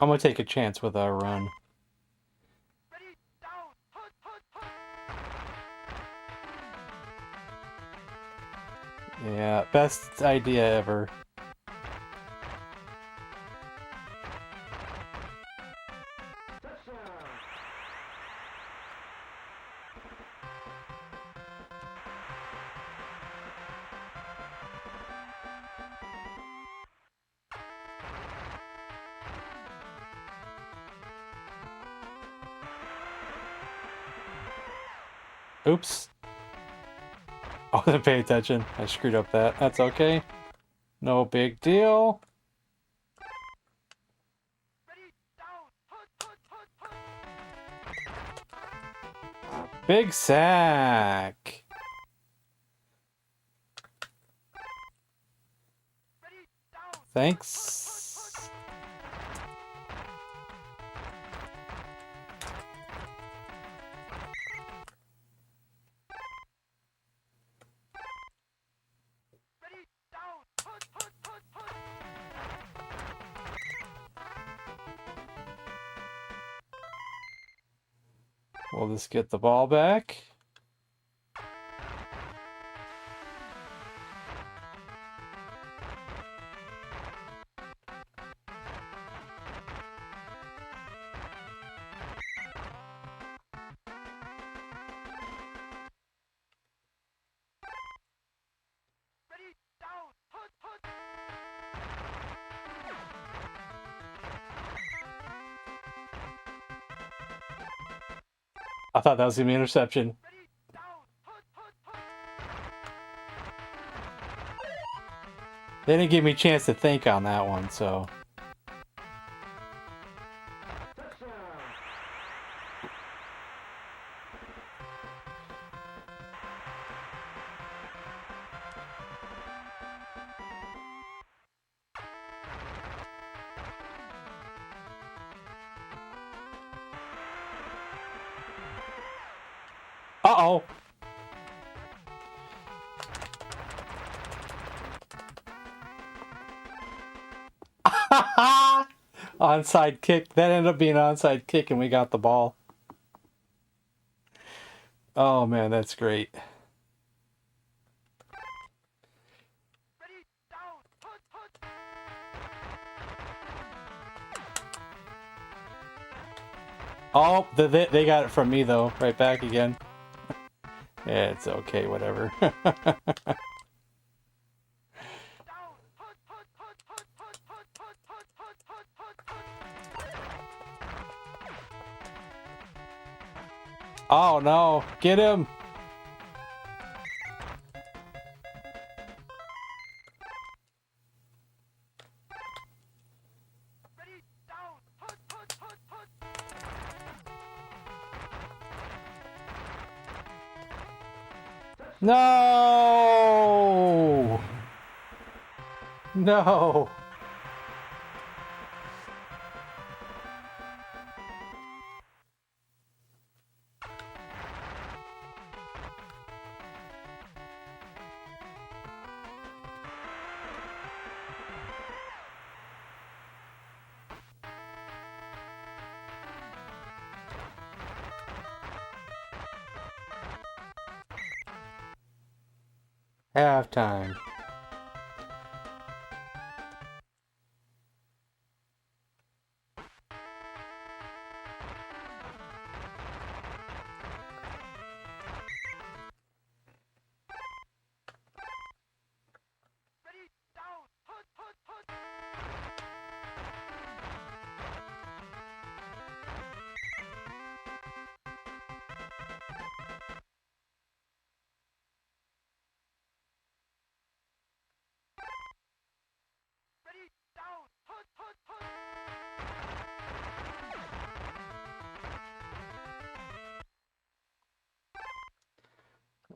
I'm gonna take a chance with our run. Yeah, best idea ever. Oops. I wasn't paying attention. I screwed up that. That's okay. No big deal. Big sack. Thanks. We'll just get the ball back. I thought that was gonna be an interception. They didn't give me a chance to think on that one, so. Uh-oh. Onside kick. That ended up being an onside kick and we got the ball. Oh man, that's great. Oh, they got it from me though. Right back again. Yeah, it's okay, whatever. Oh no, get him! No! No! Halftime.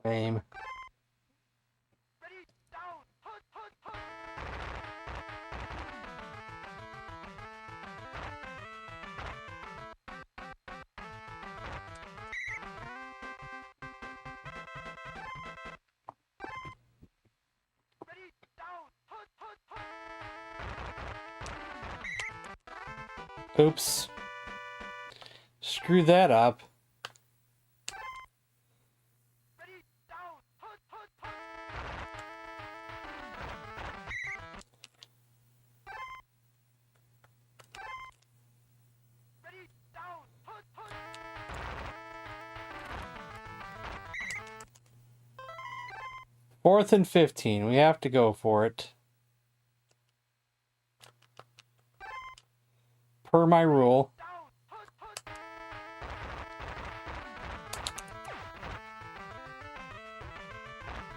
Lame. Oops. Screw that up. Fourth and 15. We have to go for it. Per my rule.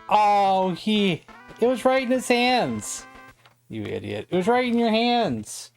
Oh, it was right in his hands. You idiot. It was right in your hands.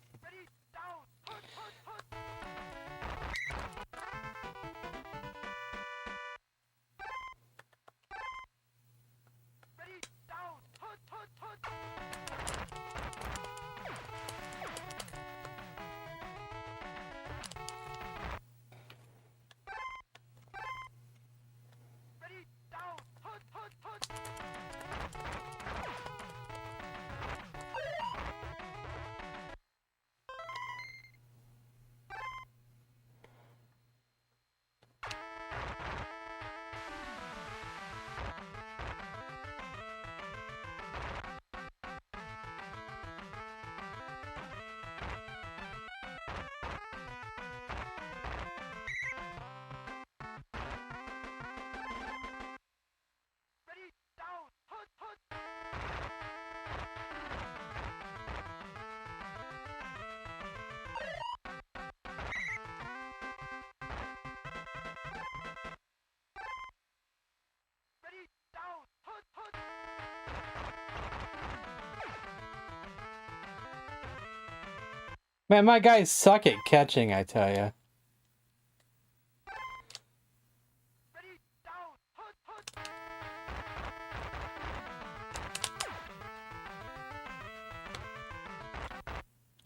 Man, my guys suck at catching, I tell ya.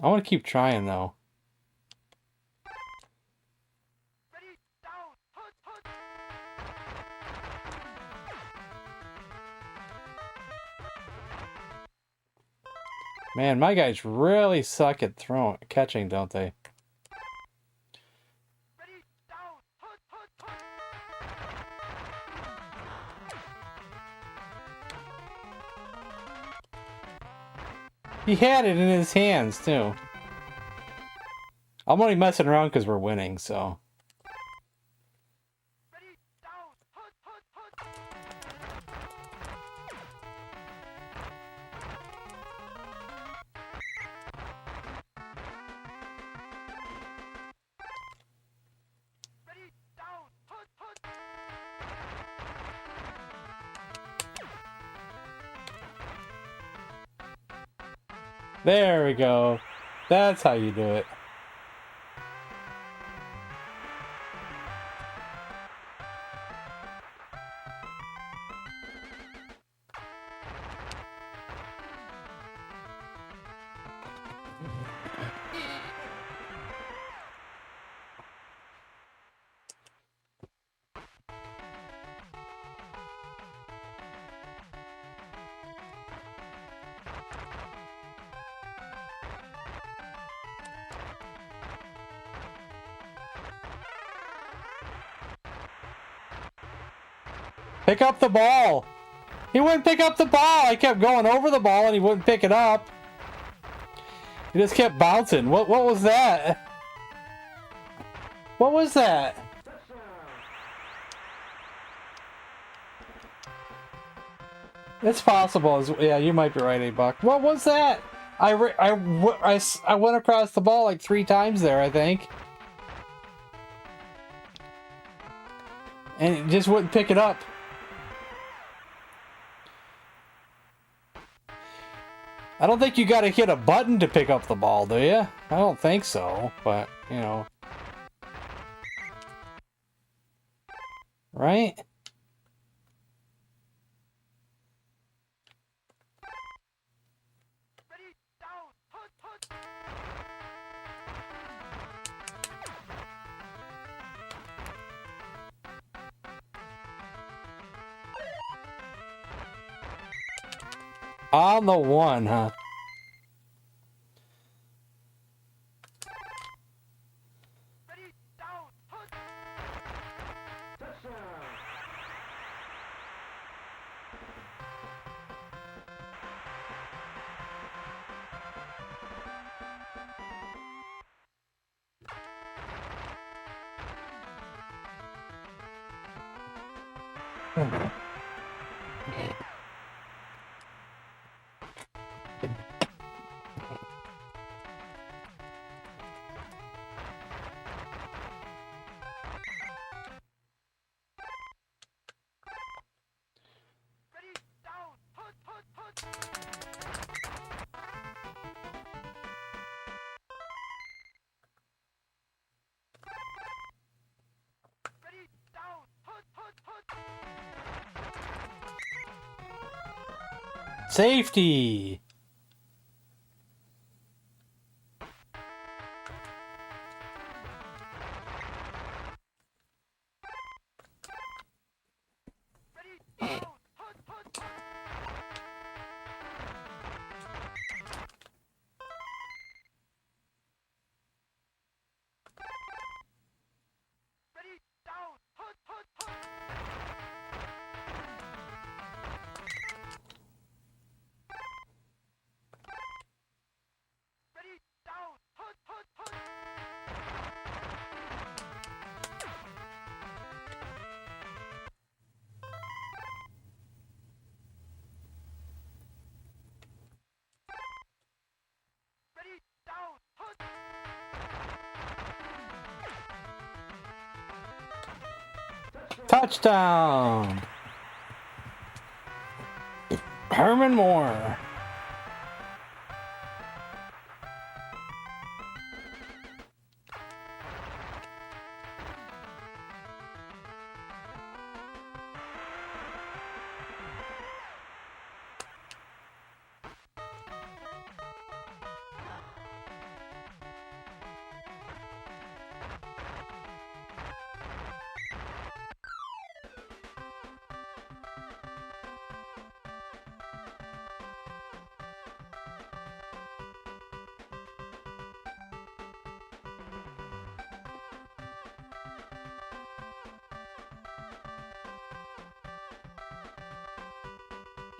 I want to keep trying, though. Man, my guys really suck at catching, don't they? He had it in his hands, too. I'm only messing around because we're winning, so... There we go. That's how you do it. Pick up the ball. He wouldn't pick up the ball. I kept going over the ball and he wouldn't pick it up. He just kept bouncing. What was that? What was that? It's possible. Yeah, you might be right, A-Buck. What was that? I went across the ball like 3 times there, I think. And it just wouldn't pick it up. I don't think you gotta hit a button to pick up the ball, do you? I don't think so, but, you know. Right? On the 1, huh? Safety! Touchdown! Herman Moore.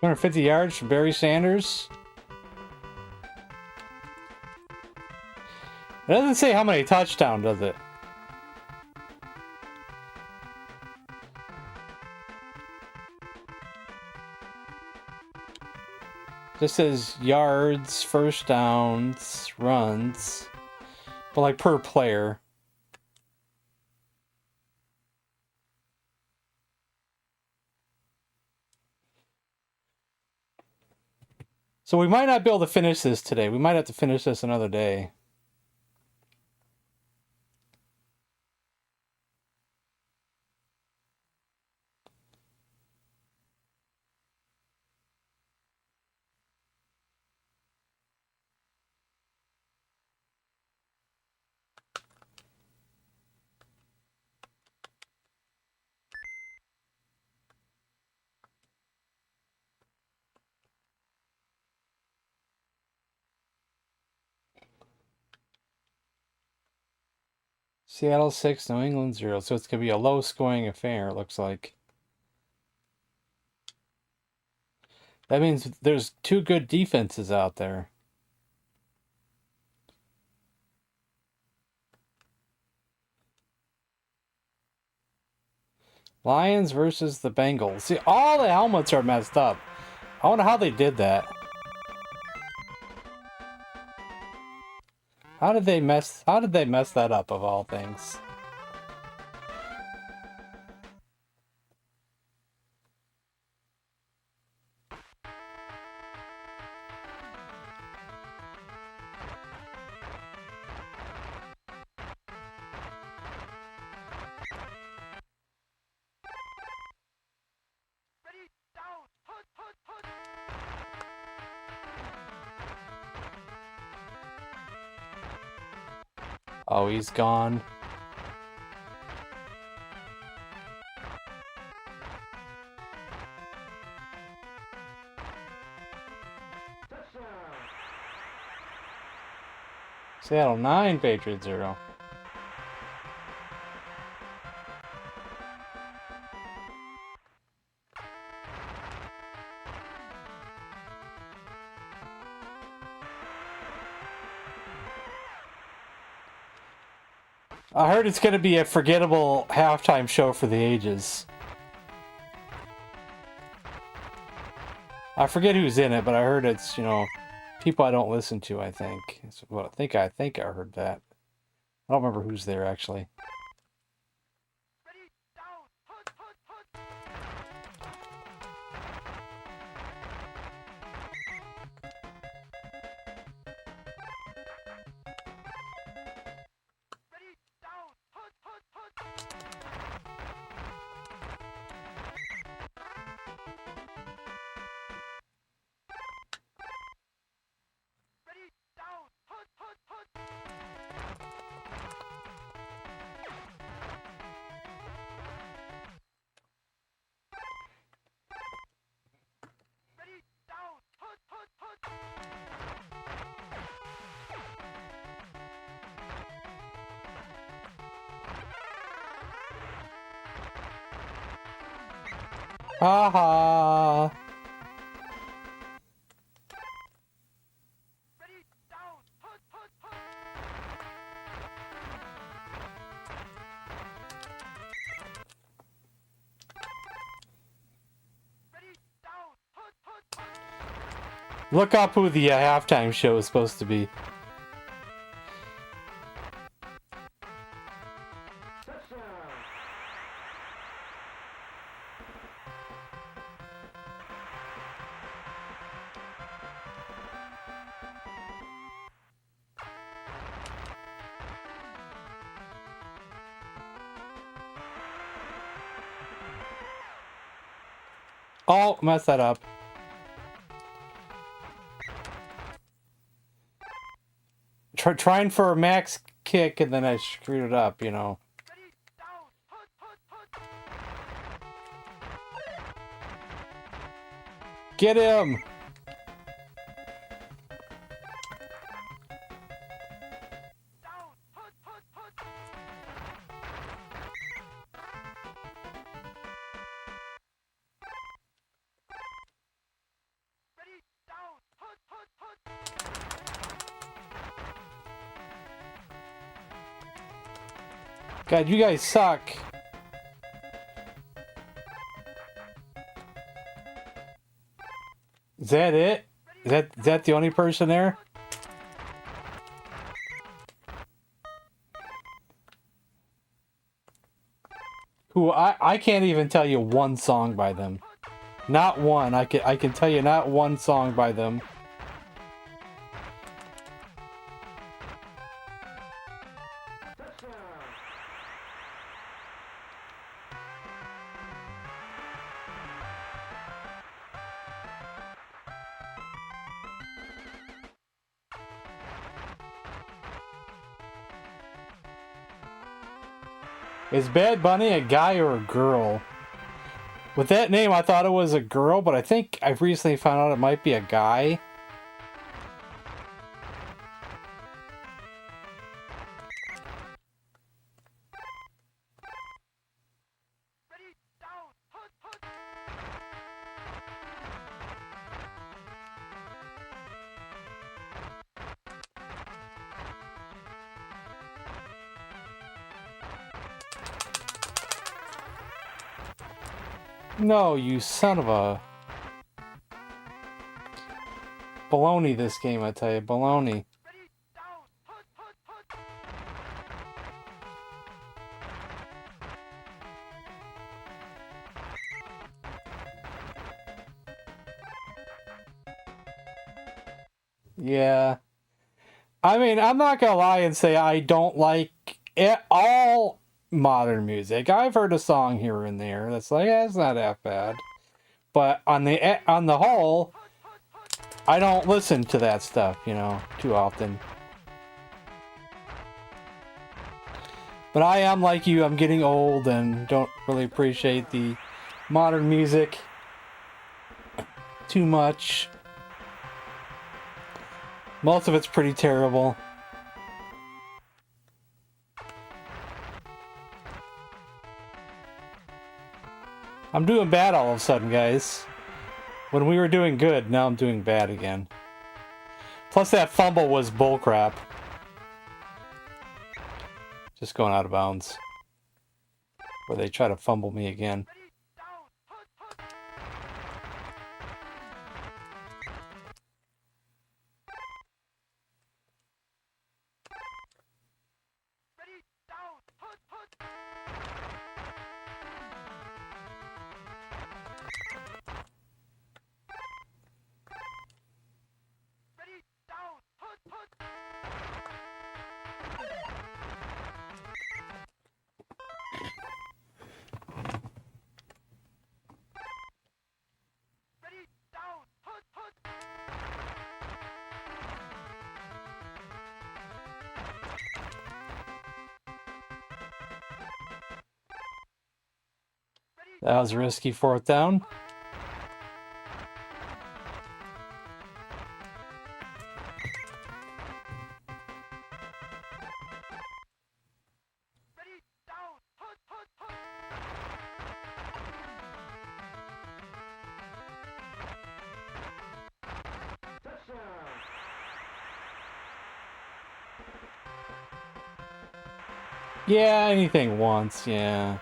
$250 from Barry Sanders. It doesn't say how many touchdowns, does it? Just says yards, first downs, runs, but like per player. So we might not be able to finish this today. We might have to finish this another day. Seattle 6, New England 0. So it's going to be a low-scoring affair, it looks like. That means there's two good defenses out there. Lions versus the Bengals. See, all the helmets are messed up. I wonder how they did that. How did they mess that up of all things? Oh, he's gone. Seattle 9, Patriots 0. I heard it's going to be a forgettable halftime show for the ages. I forget who's in it, but I heard it's, people I don't listen to, I think. Well, I think I heard that. I don't remember who's there, actually. Ha Look up who the halftime show is supposed to be. Oh, messed that up. Trying for a max kick and then I screwed it up, Get him! God, you guys suck. Is that it? Is that the only person there? Who I can't even tell you one song by them. Not one. I can tell you not one song by them. Is Bad Bunny a guy or a girl? With that name, I thought it was a girl, but I think I've recently found out it might be a guy. No, you son of a... Baloney, this game, I tell you. Baloney. Yeah. I mean, I'm not gonna lie and say I don't like all modern music. I've heard a song here and there that's like, it's not that bad. But on the whole, I don't listen to that stuff, you know, too often. But I am like you, I'm getting old and don't really appreciate the modern music too much. Most of it's pretty terrible. I'm doing bad all of a sudden, guys. When we were doing good, now I'm doing bad again. Plus that fumble was bullcrap. Just going out of bounds. Where they try to fumble me again. That was a risky fourth down. Yeah, anything once, yeah.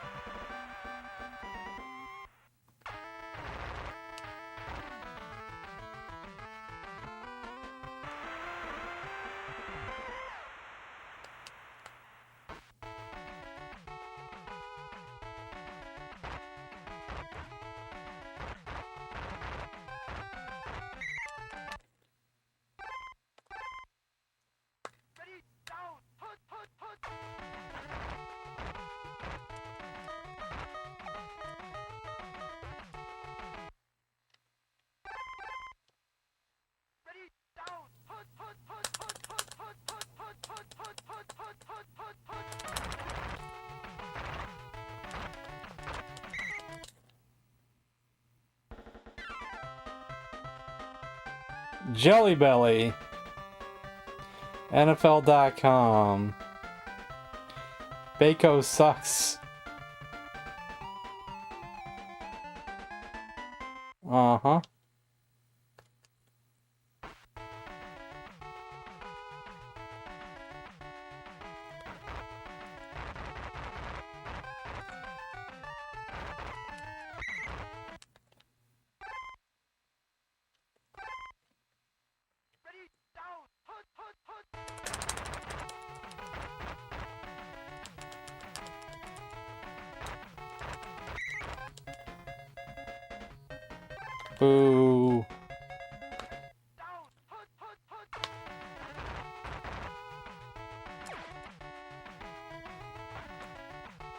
Jelly Belly. NFL.com. Bako sucks. Uh-huh. Boo.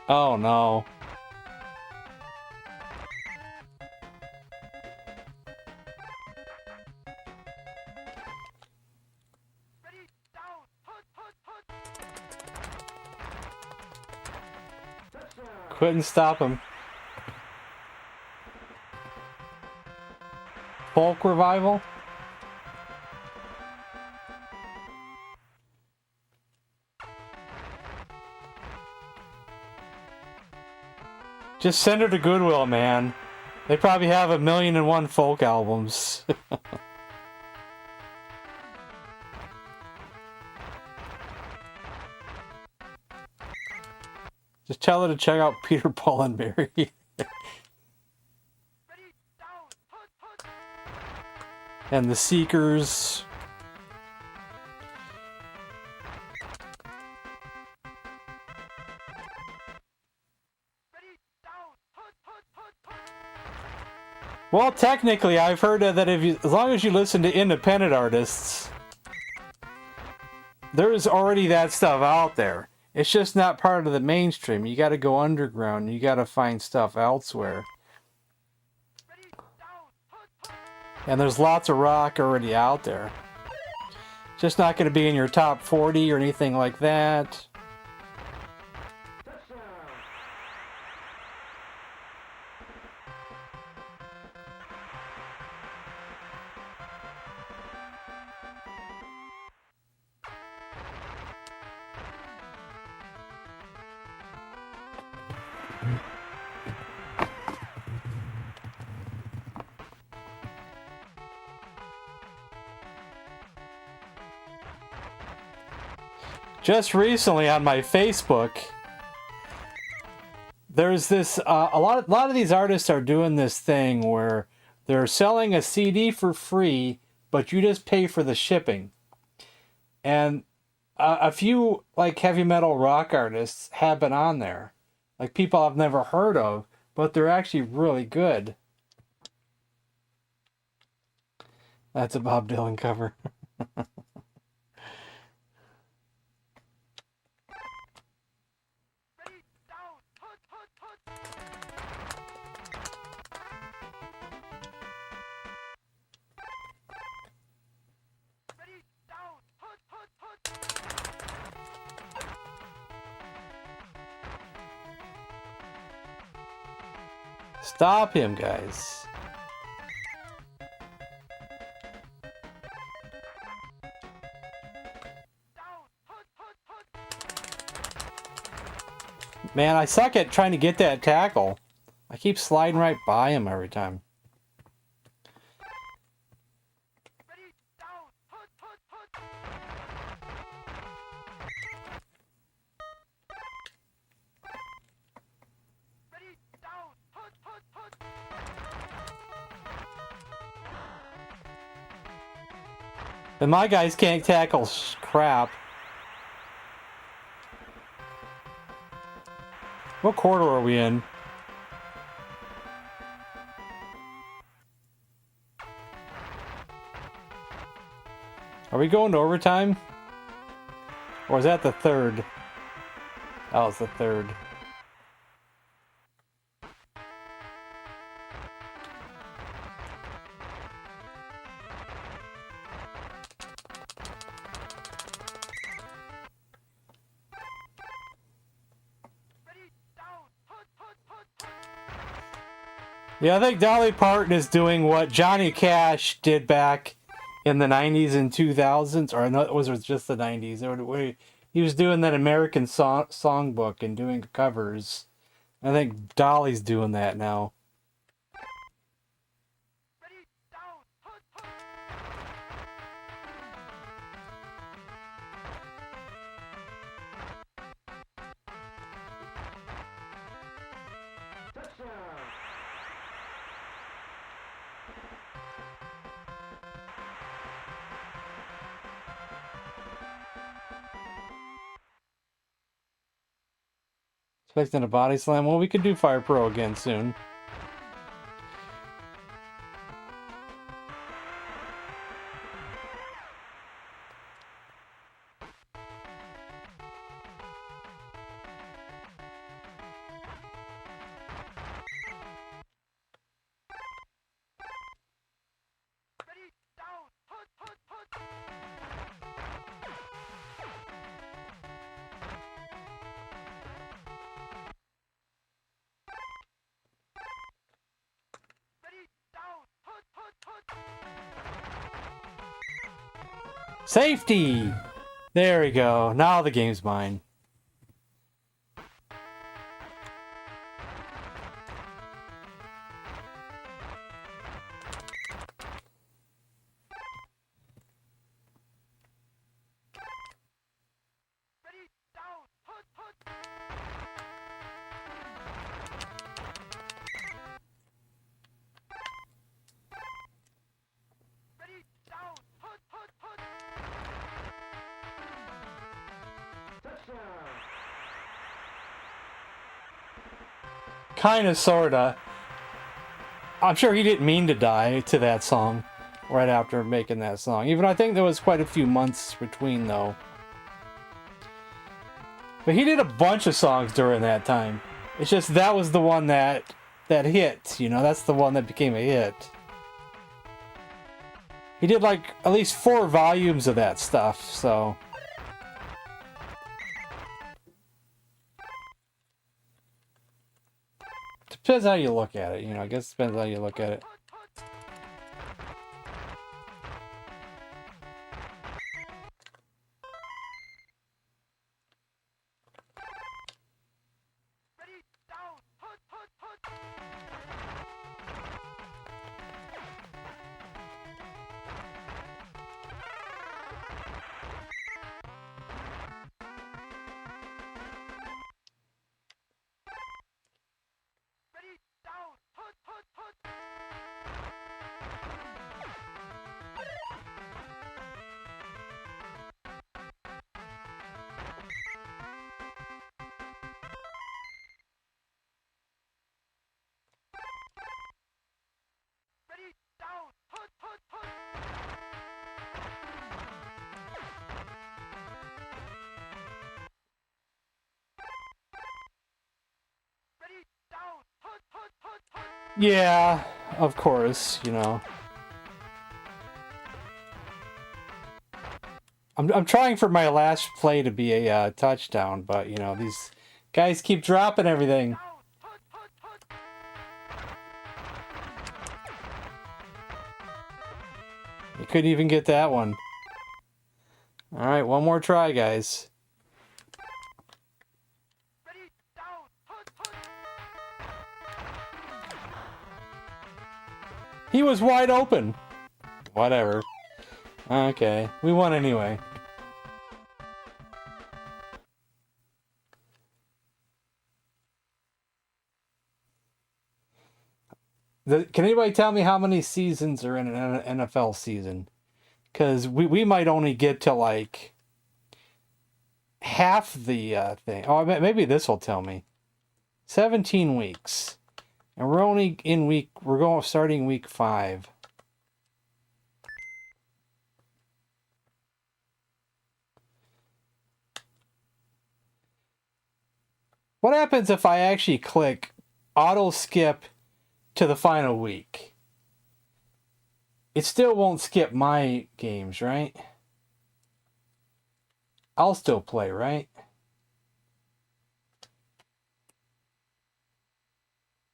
Oh no. Couldn't stop him. Folk revival? Just send her to Goodwill, man. They probably have 1,000,001 folk albums. Just tell her to check out Peter, Paul, and Mary. And the Seekers. Well, technically, I've heard that as long as you listen to independent artists, there's already that stuff out there. It's just not part of the mainstream. You got to go underground. You got to find stuff elsewhere. And there's lots of rock already out there. Just not going to be in your top 40 or anything like that. Just recently on my Facebook, there's this a lot of these artists are doing this thing where they're selling a CD for free, but you just pay for the shipping. And a few like heavy metal rock artists have been on there, like people I've never heard of, but they're actually really good. That's a Bob Dylan cover. Stop him, guys. Man, I suck at trying to get that tackle. I keep sliding right by him every time. And my guys can't tackle crap. What quarter are we in? Are we going to overtime? Or is that the third? Oh, it's the third. Yeah, I think Dolly Parton is doing what Johnny Cash did back in the 90s and 2000s, or no, was it just the 90s? He was doing that American songbook and doing covers. I think Dolly's doing that now. Expecting a body slam. Well, we could do Fire Pro again soon. Safety! There we go. Now the game's mine. Kinda, sorta. I'm sure he didn't mean to die to that song right after making that song. Even I think there was quite a few months between, though. But he did a bunch of songs during that time. It's just that was the one that hit, you know? That's the one that became a hit. He did like at least 4 volumes of that stuff, so... Depends how you look at it, you know, I guess it depends how you look at it. Yeah, of course, you know. I'm trying for my last play to be a touchdown, but you know, these guys keep dropping everything. You couldn't even get that one. Alright, one more try, guys. He was wide open. Whatever. Okay, we won anyway. Can anybody tell me how many seasons are in an NFL season? Because we might only get to like half the thing. Oh, maybe this will tell me. 17 weeks. And we're only in we're starting week 5. What happens if I actually click auto skip to the final week? It still won't skip my games, right? I'll still play, right?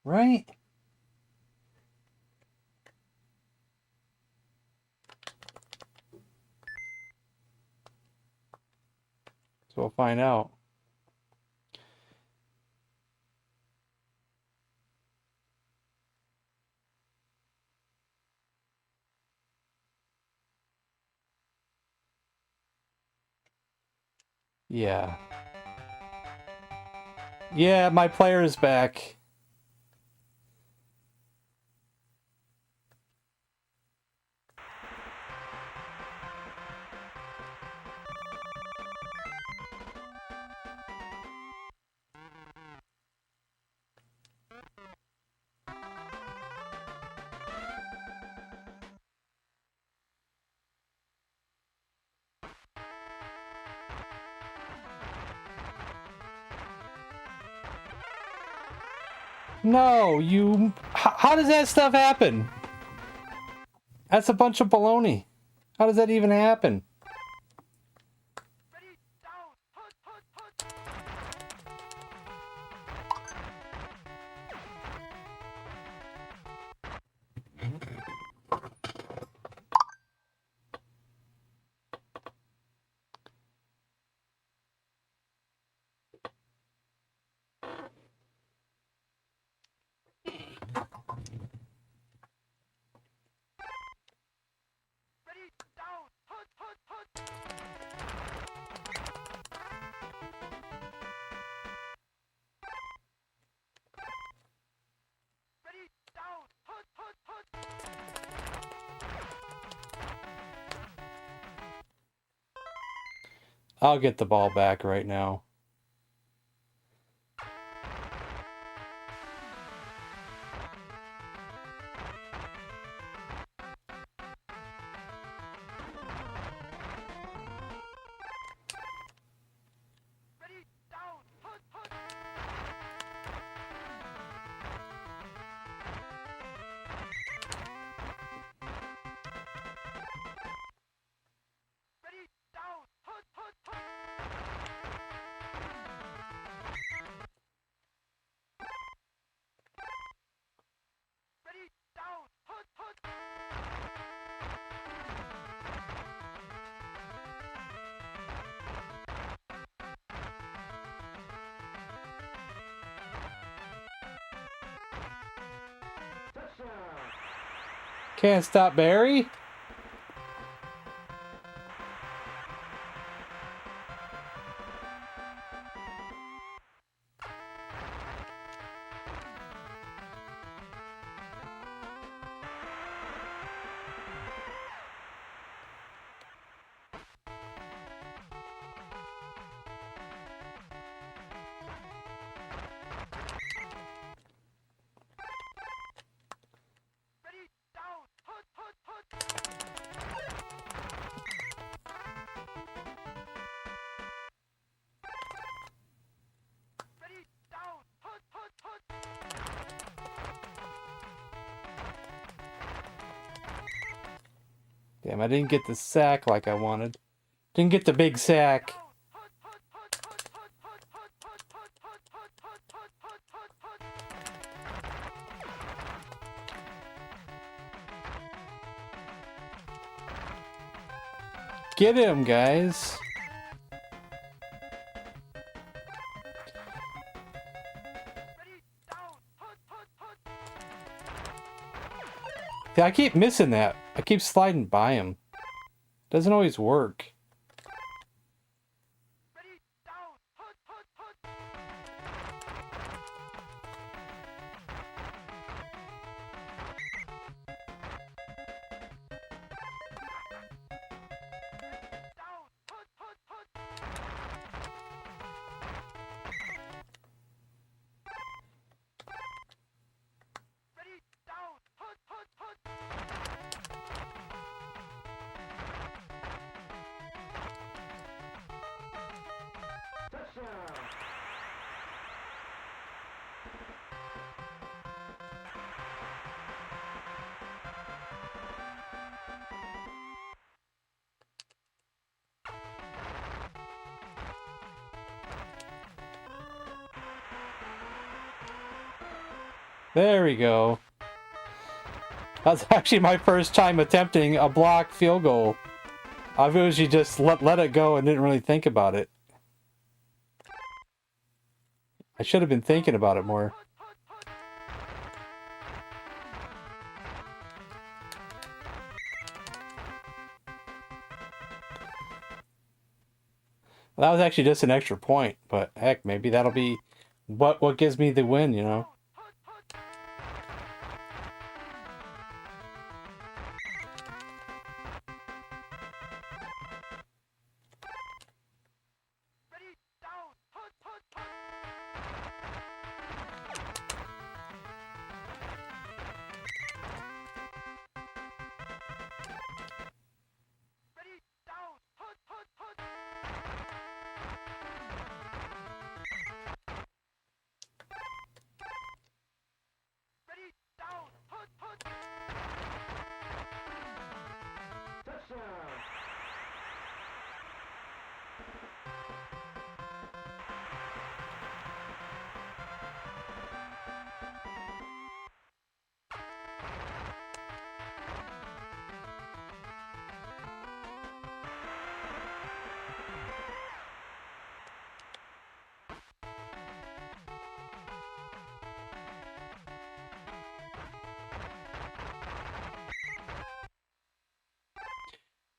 Right? So we'll find out. Yeah. Yeah, my player is back. No, you... How does that stuff happen? That's a bunch of baloney. How does that even happen? I'll get the ball back right now. Can't stop Barry? Damn, I didn't get the sack like I wanted. Didn't get the big sack. Get him, guys. Yeah, I keep missing that. I keep sliding by him. Doesn't always work. There we go. That's actually my first time attempting a block field goal. I've usually just let it go and didn't really think about it. I should have been thinking about it more. That was actually just an extra point, but heck, maybe that'll be what gives me the win, you know?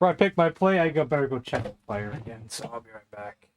Before I pick my play, I better go check the player again, so I'll be right back.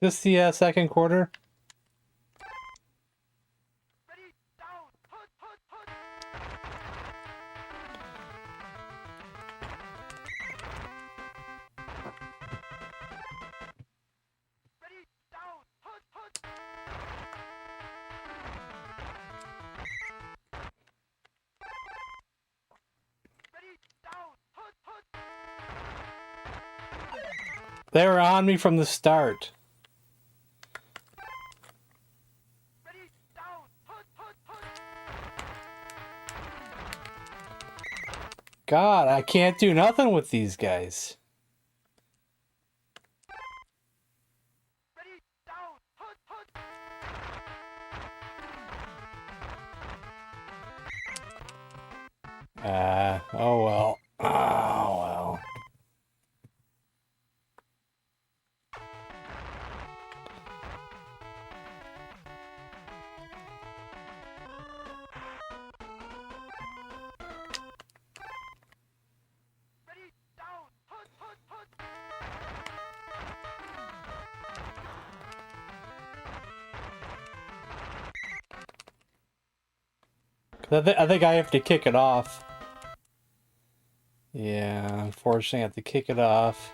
Just the second quarter. They were on me from the start. God, I can't do nothing with these guys. Oh well. Oh well. I think I have to kick it off. Yeah, unfortunately I have to kick it off.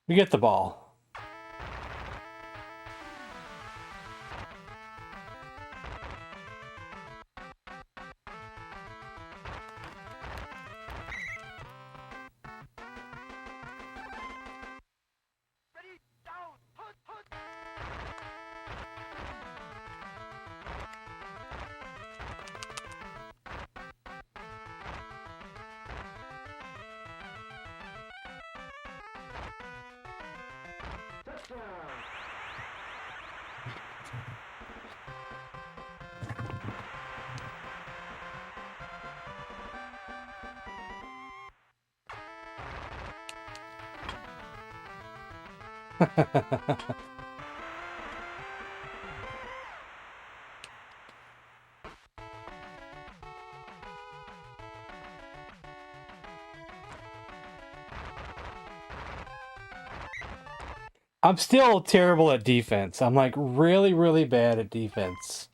We get the ball. I'm still terrible at defense. I'm like really, really bad at defense.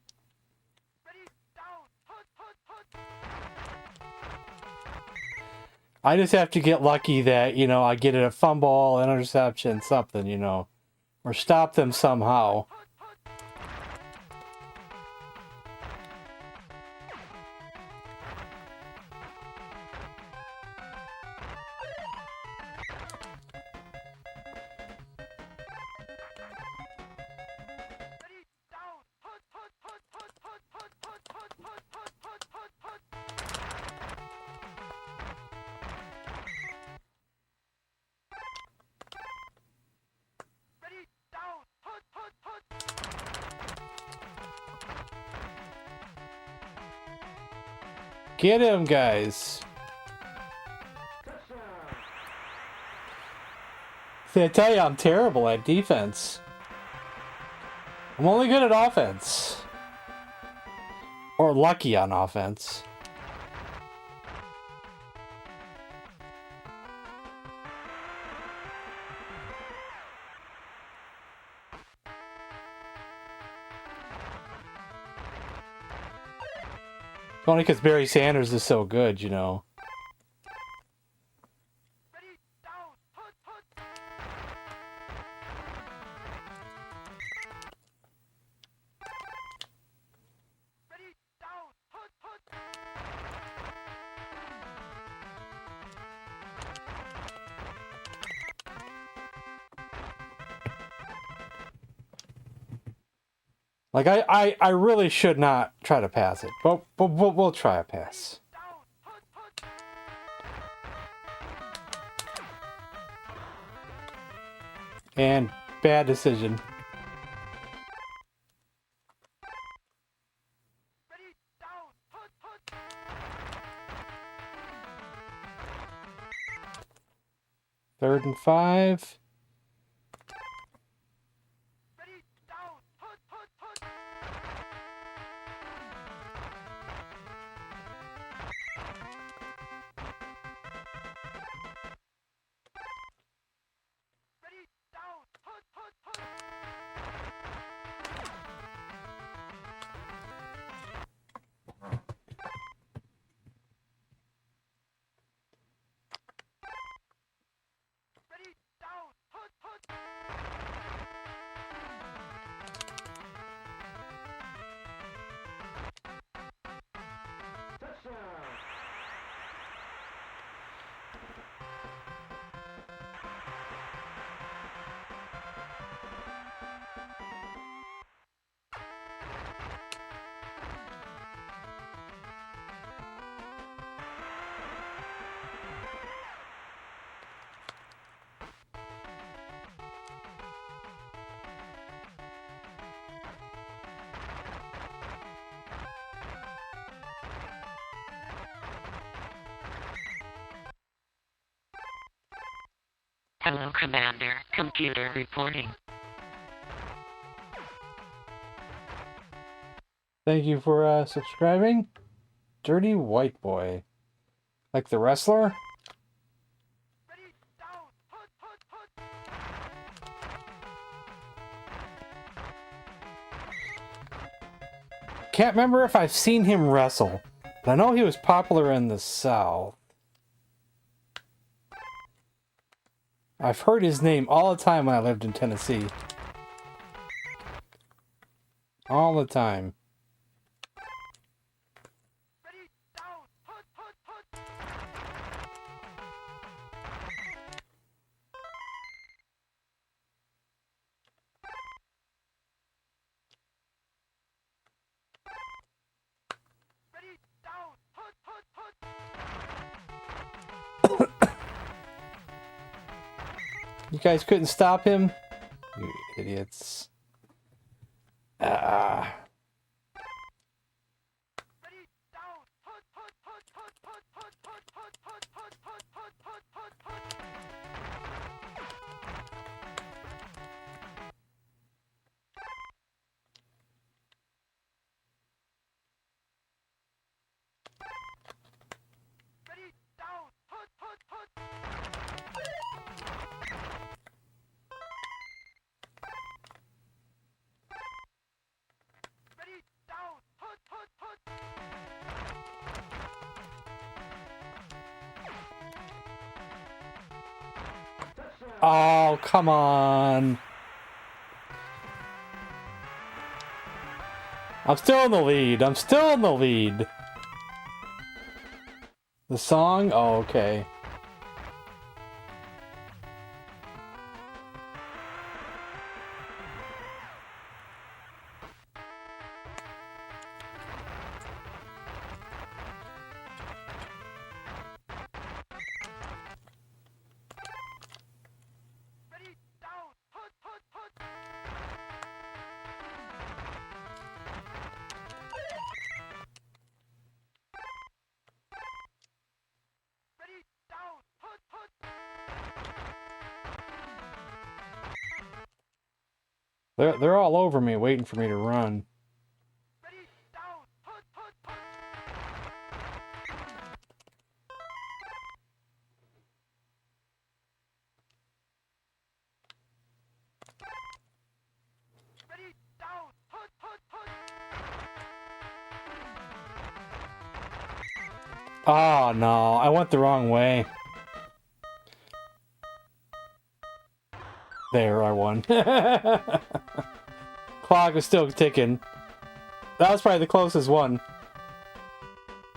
I just have to get lucky that, you know, I get a fumble, interception, something, you know, or stop them somehow. Get him, guys. See, I tell you, I'm terrible at defense. I'm only good at offense. Or lucky on offense. Only because Barry Sanders is so good, you know. Like, I really should not try to pass it. But we'll try a pass. And bad decision. Third and 5. Hello, Commander. Computer reporting. Thank you for subscribing. Dirty White Boy. Like the wrestler? Can't remember if I've seen him wrestle, but I know he was popular in the South. I've heard his name all the time when I lived in Tennessee. All the time. You guys couldn't stop him? You idiots. Oh, come on. I'm still in the lead. I'm still in the lead. The song? Oh, okay. They're all over me, waiting for me to run. Oh no, I went the wrong way. There, I won. Clock is still ticking. That was probably the closest one.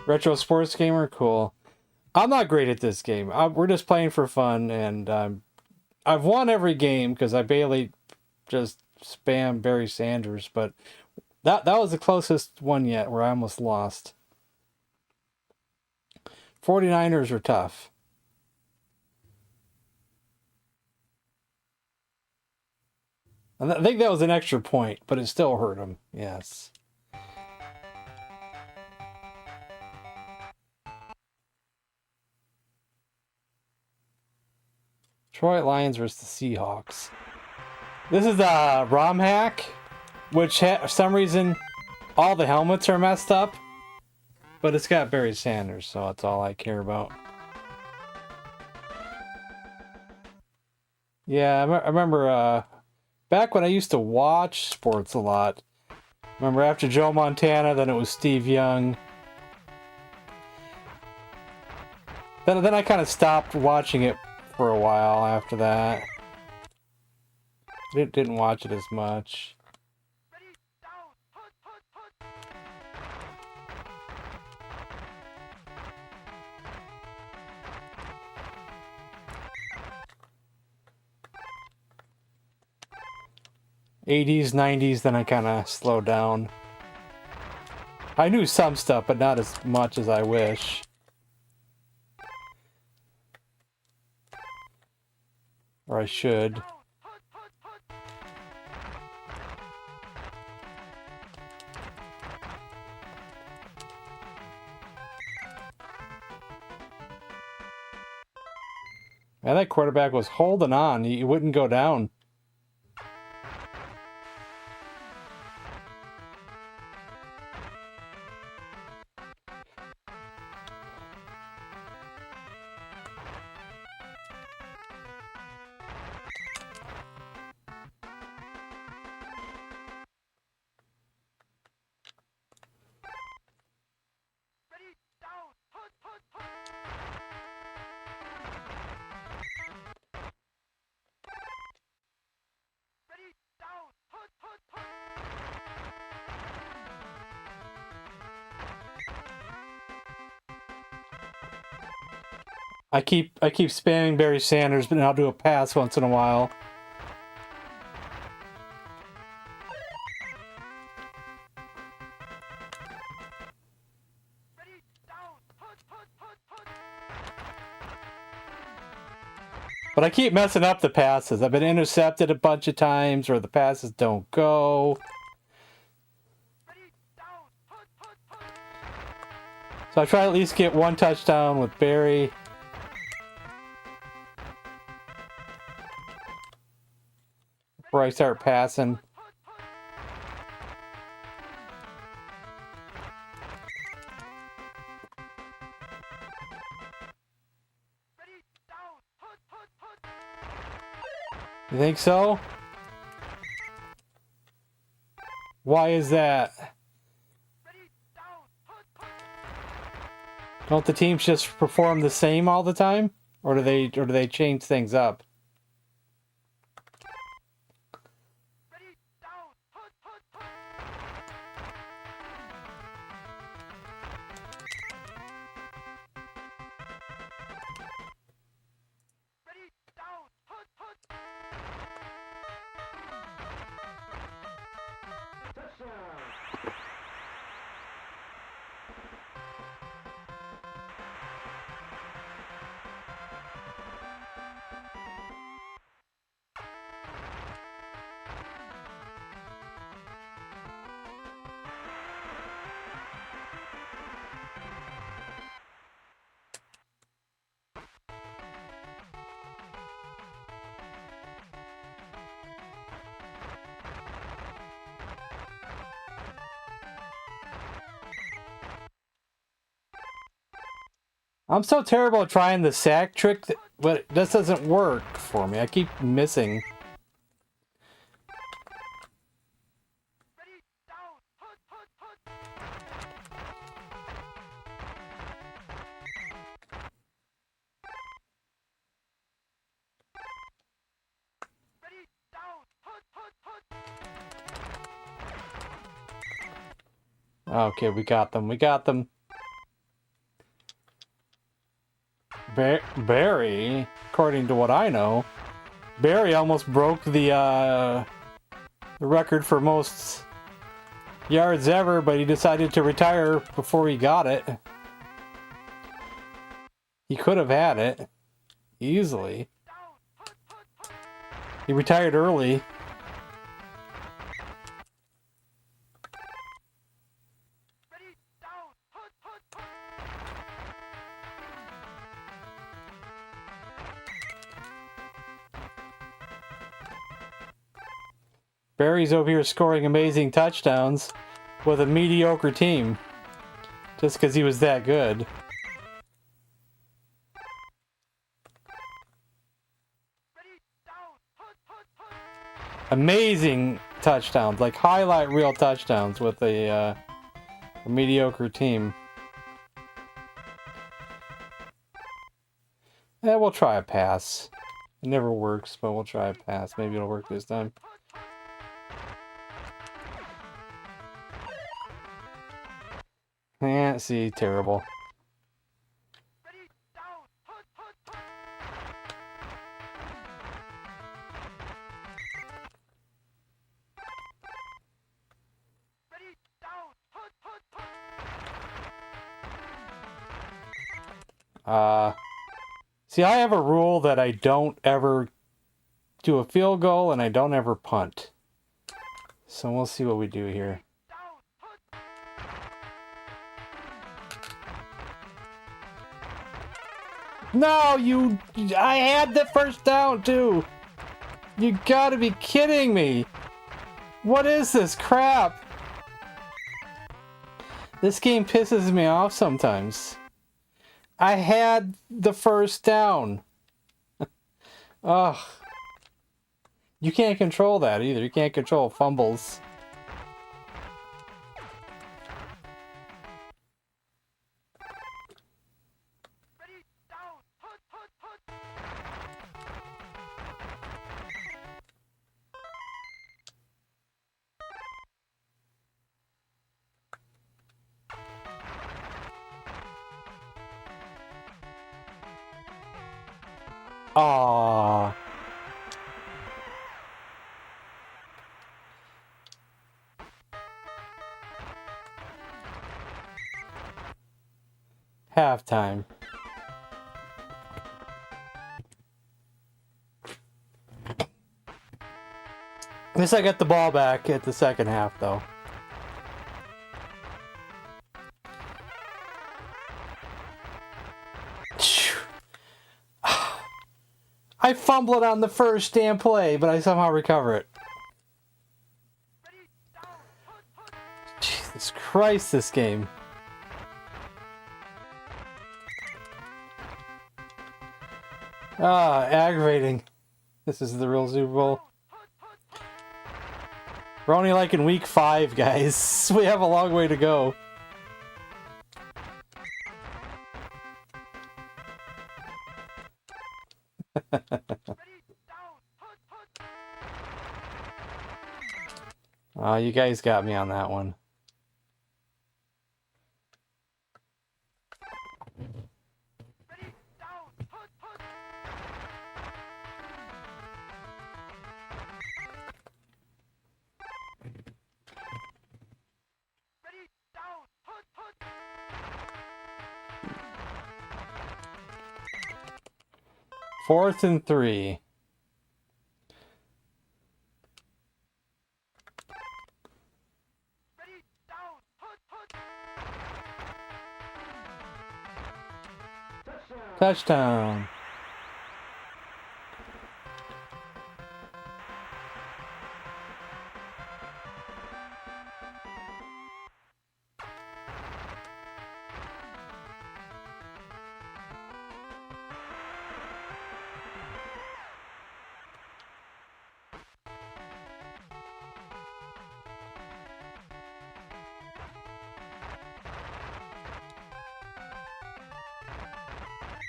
Retro Sports Gamer? Cool. I'm not great at this game. We're just playing for fun, and I've won every game because I barely just spam Barry Sanders, but That was the closest one yet where I almost lost. 49ers are tough. And I think that was an extra point, but it still hurt them. Yes. Detroit Lions versus the Seahawks. This is a ROM hack, which for some reason all the helmets are messed up, but it's got Barry Sanders, so that's all I care about. Yeah, I remember back when I used to watch sports a lot. Remember after Joe Montana, then it was Steve Young. Then I kind of stopped watching it for a while after that. Didn't watch it as much. '80s, '90s, then I kind of slowed down. I knew some stuff, but not as much as I wish. Or I should. Man, that quarterback was holding on. He wouldn't go down. I keep spamming Barry Sanders, but I'll do a pass once in a while. But I keep messing up the passes. I've been intercepted a bunch of times, or the passes don't go. So I try to at least get one touchdown with Barry. Before I start passing. You think so? Why is that? Don't the teams just perform the same all the time? Or do they change things up? I'm so terrible at trying the sack trick, but this doesn't work for me. I keep missing. Okay, we got them. We got them. Barry, according to what I know, Barry almost broke the record for most yards ever, but he decided to retire before he got it. He could have had it easily. He retired early. Barry's over here scoring amazing touchdowns with a mediocre team. Just because he was that good. Amazing touchdowns, like highlight reel touchdowns with a mediocre team. Yeah, we'll try a pass. It never works, but we'll try a pass. Maybe it'll work this time. Yeah, see, terrible. See, I have a rule that I don't ever do a field goal and I don't ever punt. So we'll see what we do here. No, I had the first down too. You gotta be kidding me. What is this crap? This game pisses me off sometimes. I had the first down. Ugh. You can't control that either. You can't control fumbles. Aww. Halftime. At least I got the ball back at the second half, though. I fumbled on the first damn play, but I somehow recover it. Jesus Christ, this game. Ah, aggravating. This is the real Super Bowl. We're only like in week 5, guys. We have a long way to go. Oh, you guys got me on that one. Fourth and 3. Touchdown.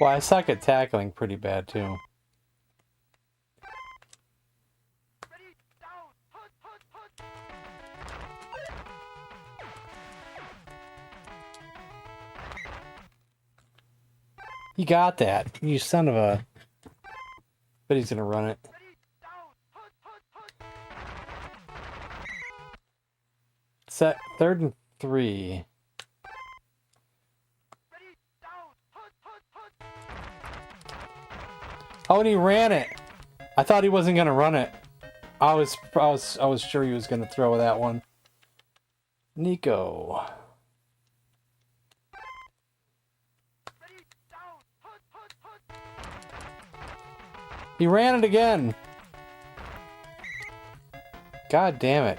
Well, I suck at tackling pretty bad, too. You got that, you son of a... But he's gonna run it. Set 3rd and 3. Oh, and he ran it. I thought he wasn't gonna run it. I was sure he was gonna throw that one. Nico. He ran it again. God damn it.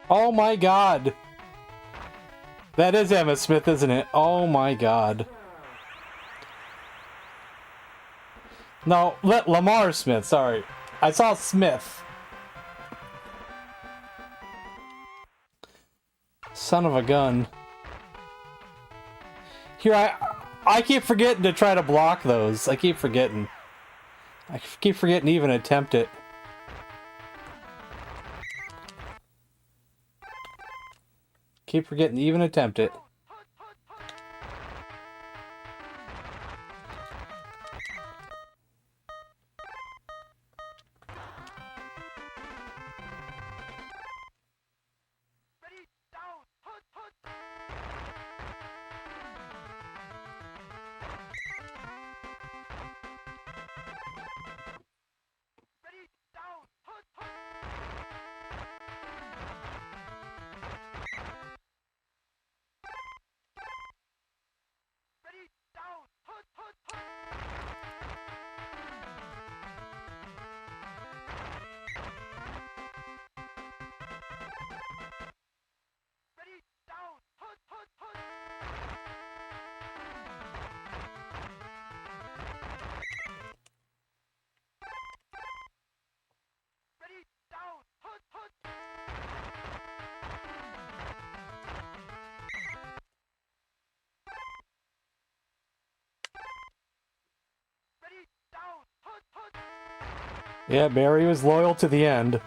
Oh my god. That is Emma Smith, isn't it? Oh my god. No, Lamar Smith, sorry. I saw Smith. Son of a gun. Here, I keep forgetting to try to block those. I keep forgetting. I keep forgetting to even attempt it. Keep forgetting to even attempt it. Yeah, Barry was loyal to the end.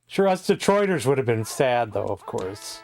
Sure, us Detroiters would have been sad, though, of course.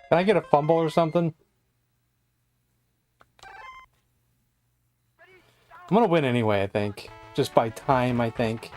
Can I get a fumble or something? I'm gonna win anyway, I think. Just by time, I think.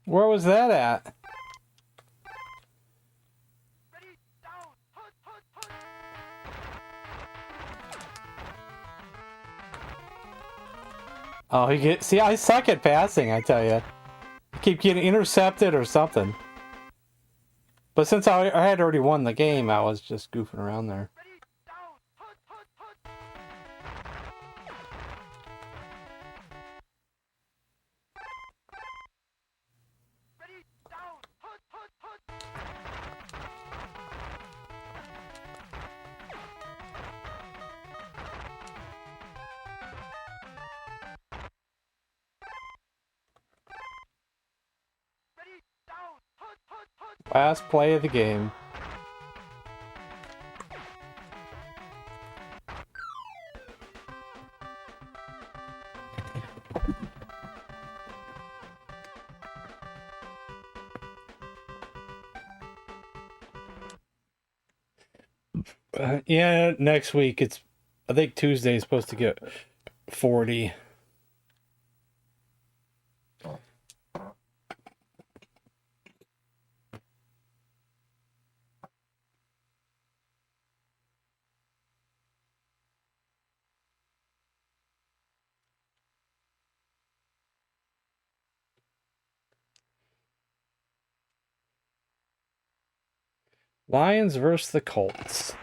Where was that at? Oh, see, I suck at passing, I tell you. I keep getting intercepted or something. But since I had already won the game, I was just goofing around there. Last play of the game. Yeah, next week I think Tuesday is supposed to get 40. Lions versus the Colts.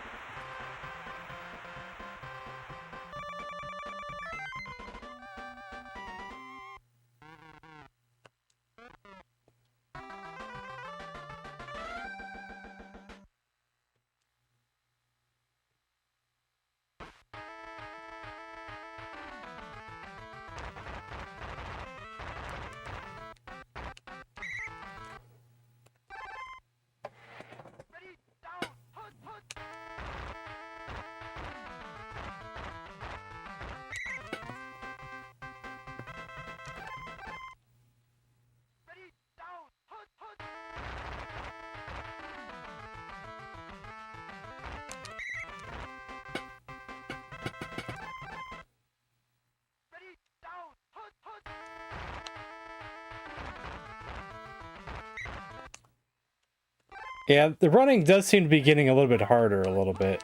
Yeah, the running does seem to be getting a little bit harder a little bit.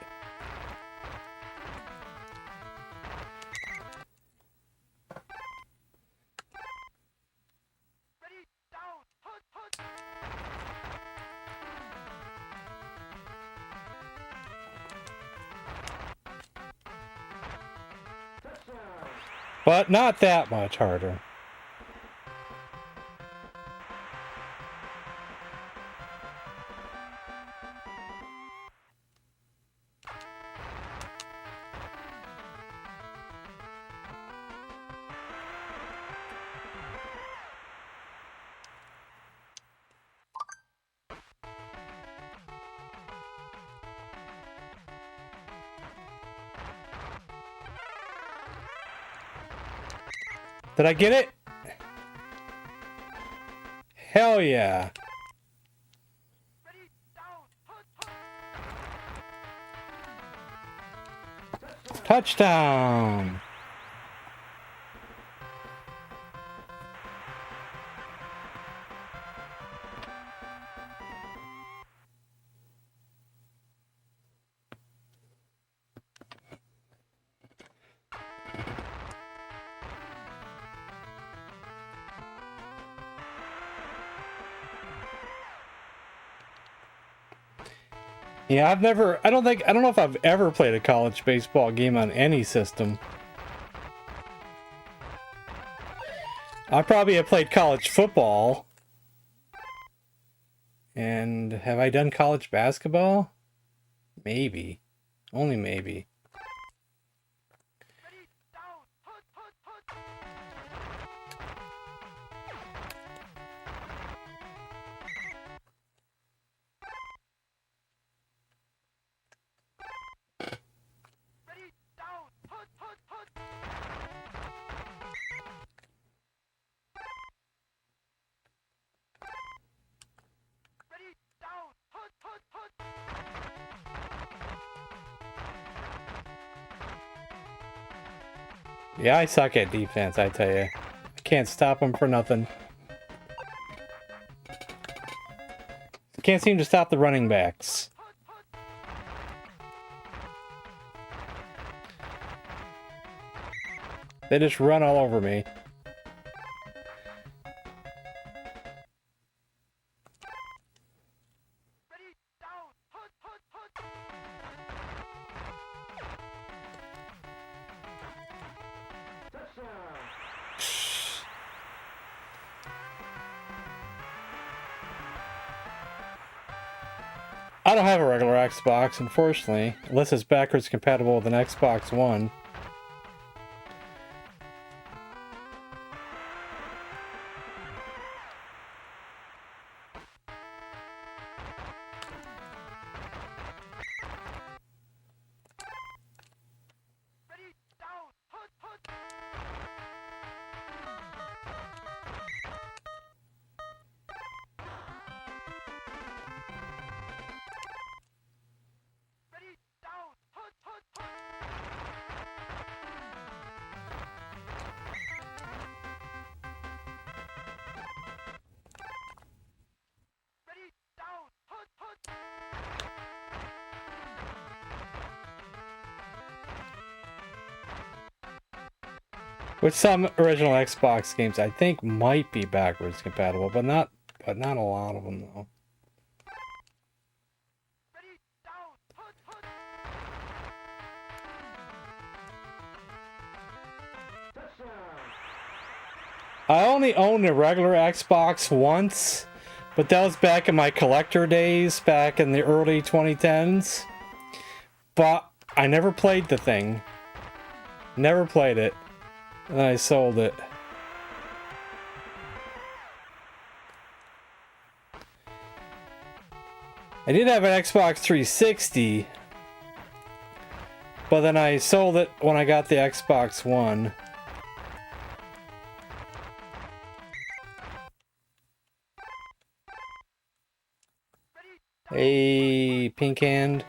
But not that much harder. Did I get it? Hell yeah. Touchdown. Yeah, I don't know if I've ever played a college baseball game on any system. I probably have played college football. And have I done college basketball? Maybe. Only maybe. Yeah, I suck at defense, I tell you. I can't stop them for nothing. Can't seem to stop the running backs. They just run all over me. don't have a regular Xbox, unfortunately, unless it's backwards compatible with an Xbox One. Which some original Xbox games I think might be backwards compatible, but not a lot of them though. I only owned a regular Xbox once, but that was back in my collector days, back in the early 2010s. But I never played the thing. Never played it. And I sold it. I did have an Xbox 360, but then I sold it when I got the Xbox One. Hey, pink hand.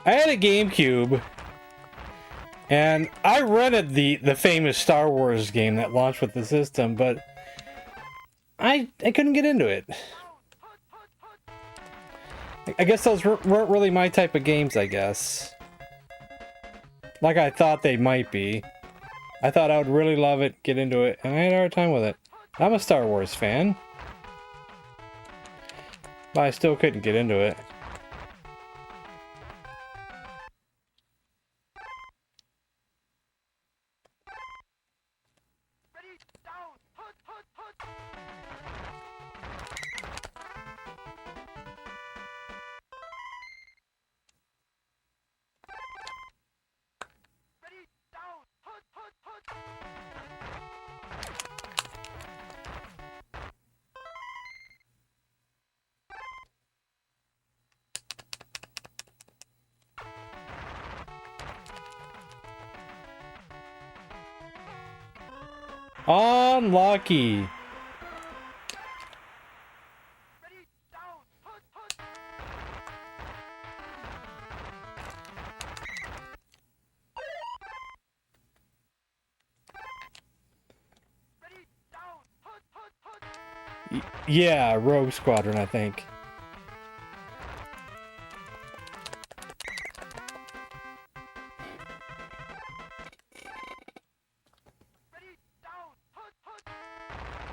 I had a GameCube, and I rented the famous Star Wars game that launched with the system, but I couldn't get into it. I guess those weren't really my type of games, I guess. Like I thought they might be. I thought I would really love it, get into it, and I had a hard time with it. I'm a Star Wars fan, but I still couldn't get into it. Unlucky. Yeah, Rogue Squadron, I think.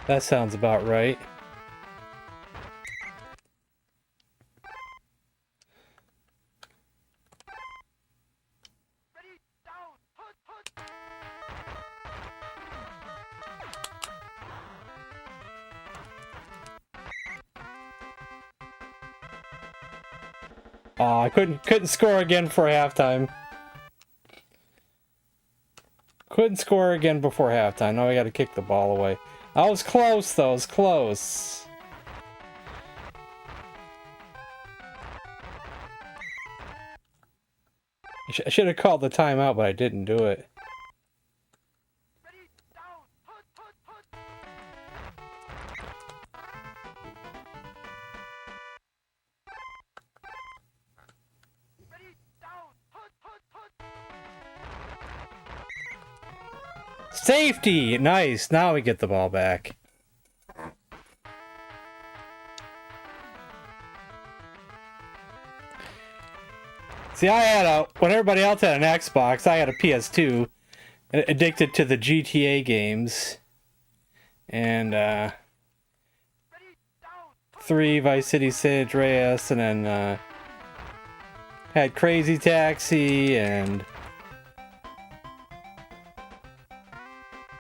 That sounds about right. I couldn't score again for halftime. Couldn't score again before halftime. Now I gotta kick the ball away. I was close though, I was close. I should have called the timeout, but I didn't do it. Safety! Nice, now we get the ball back. See, when everybody else had an Xbox, I had a PS2, addicted to the GTA games, and 3 Vice City San Andreas, and then had Crazy Taxi, and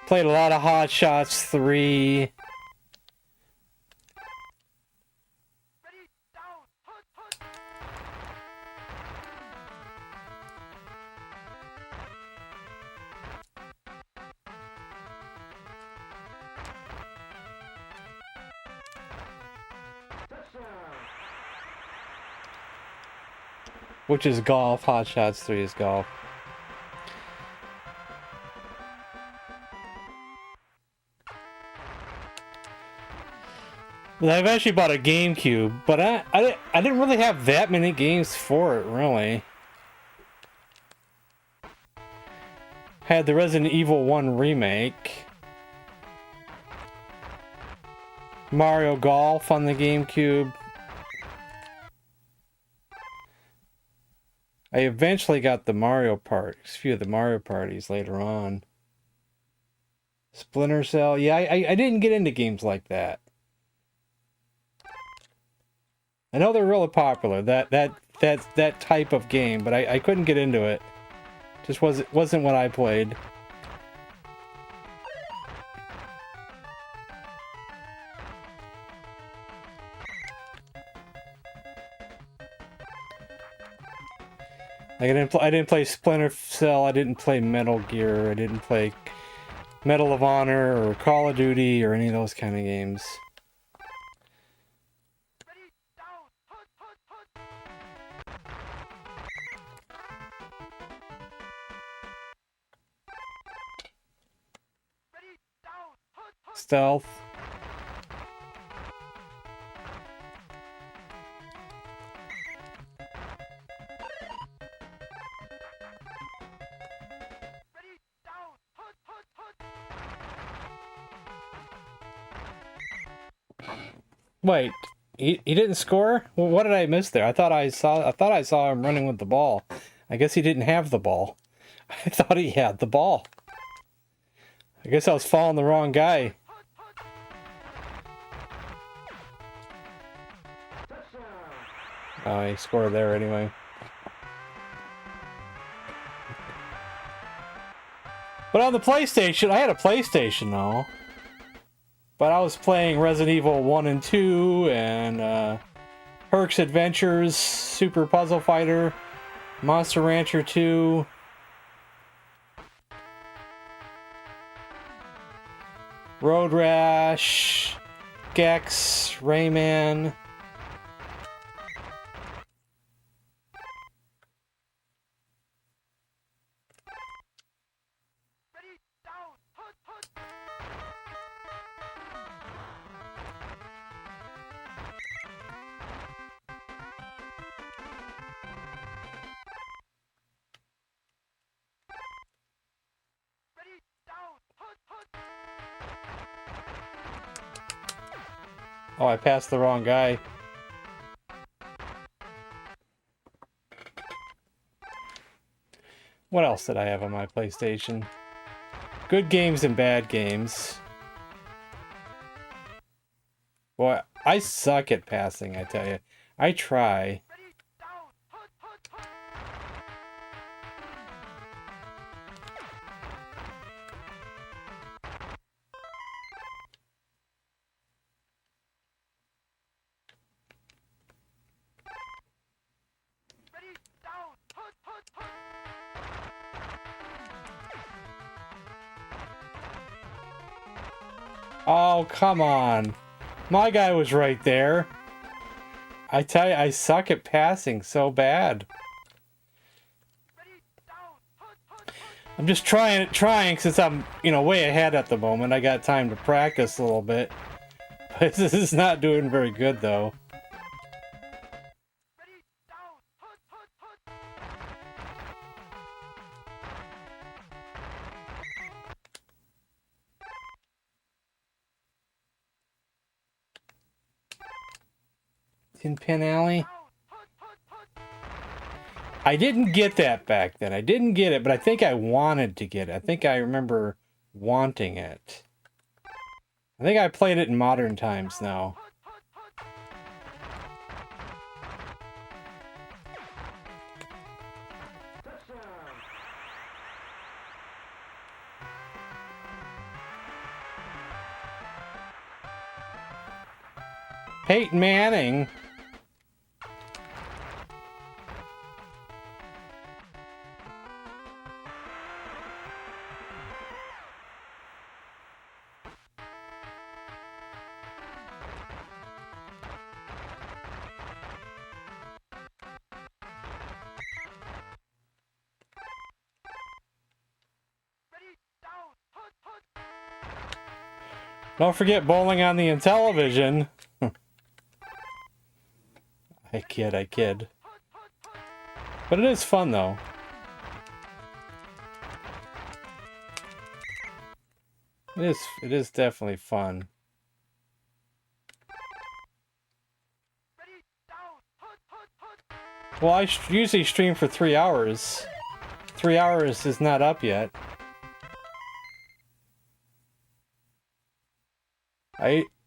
played a lot of Hot Shots 3. Which is golf. Hot Shots 3 is golf. Well, I've actually bought a GameCube, but I didn't really have that many games for it, really. Had the Resident Evil 1 remake. Mario Golf on the GameCube. I eventually got the few of the Mario parties later on. Splinter Cell. Yeah, I didn't get into games like that. I know they're really popular, that type of game, but I couldn't get into it. Just wasn't what I played. Like I didn't play Splinter Cell, I didn't play Metal Gear, I didn't play Medal of Honor or Call of Duty or any of those kind of games. Stealth. Wait, he didn't score? Well, what did I miss there? I thought I saw him running with the ball. I guess he didn't have the ball. I thought he had the ball. I guess I was following the wrong guy. Oh, he scored there anyway. But on the PlayStation, I had a PlayStation though. But I was playing Resident Evil 1 and 2, and Herc's Adventures, Super Puzzle Fighter, Monster Rancher 2. Road Rash, Gex, Rayman. Oh, I passed the wrong guy. What else did I have on my PlayStation? Good games and bad games. Boy, I suck at passing, I tell you. I try. Oh, come on. My guy was right there. I tell you, I suck at passing so bad. I'm just trying since I'm, way ahead at the moment. I got time to practice a little bit. But this is not doing very good, though. Tin Pin Alley. I didn't get that back then. I didn't get it, but I think I wanted to get it. I think I remember wanting it. I think I played it in modern times now. Peyton Manning. Don't forget bowling on the Intellivision. I kid. But it is fun, though. It is definitely fun. Well, I usually stream for 3 hours. 3 hours is not up yet.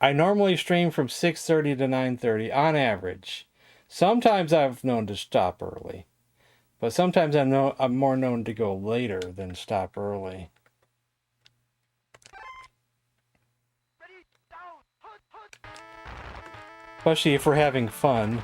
I normally stream from 6:30 to 9:30 on average. Sometimes I've known to stop early, but sometimes I'm more known to go later than stop early. Especially if we're having fun.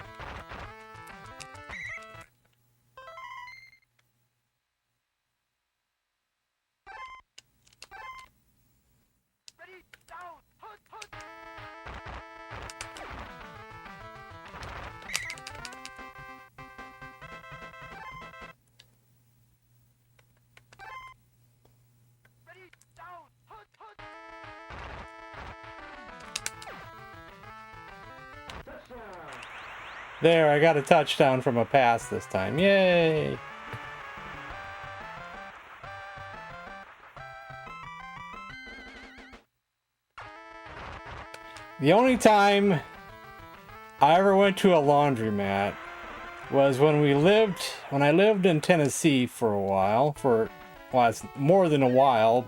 There, I got a touchdown from a pass this time. Yay! The only time I ever went to a laundromat was when I lived in Tennessee for a while. Well, it's more than a while,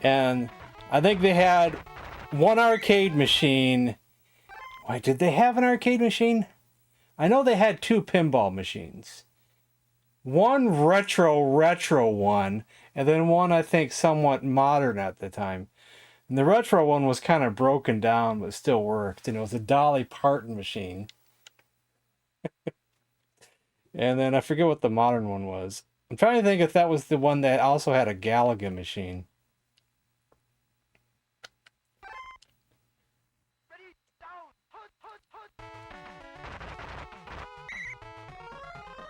and I think they had one arcade machine. Wait, did they have an arcade machine? I know they had 2 pinball machines. One retro one, and then one I think somewhat modern at the time. And the retro one was kind of broken down, but still worked. And it was a Dolly Parton machine. And then I forget what the modern one was. I'm trying to think if that was the one that also had a Galaga machine.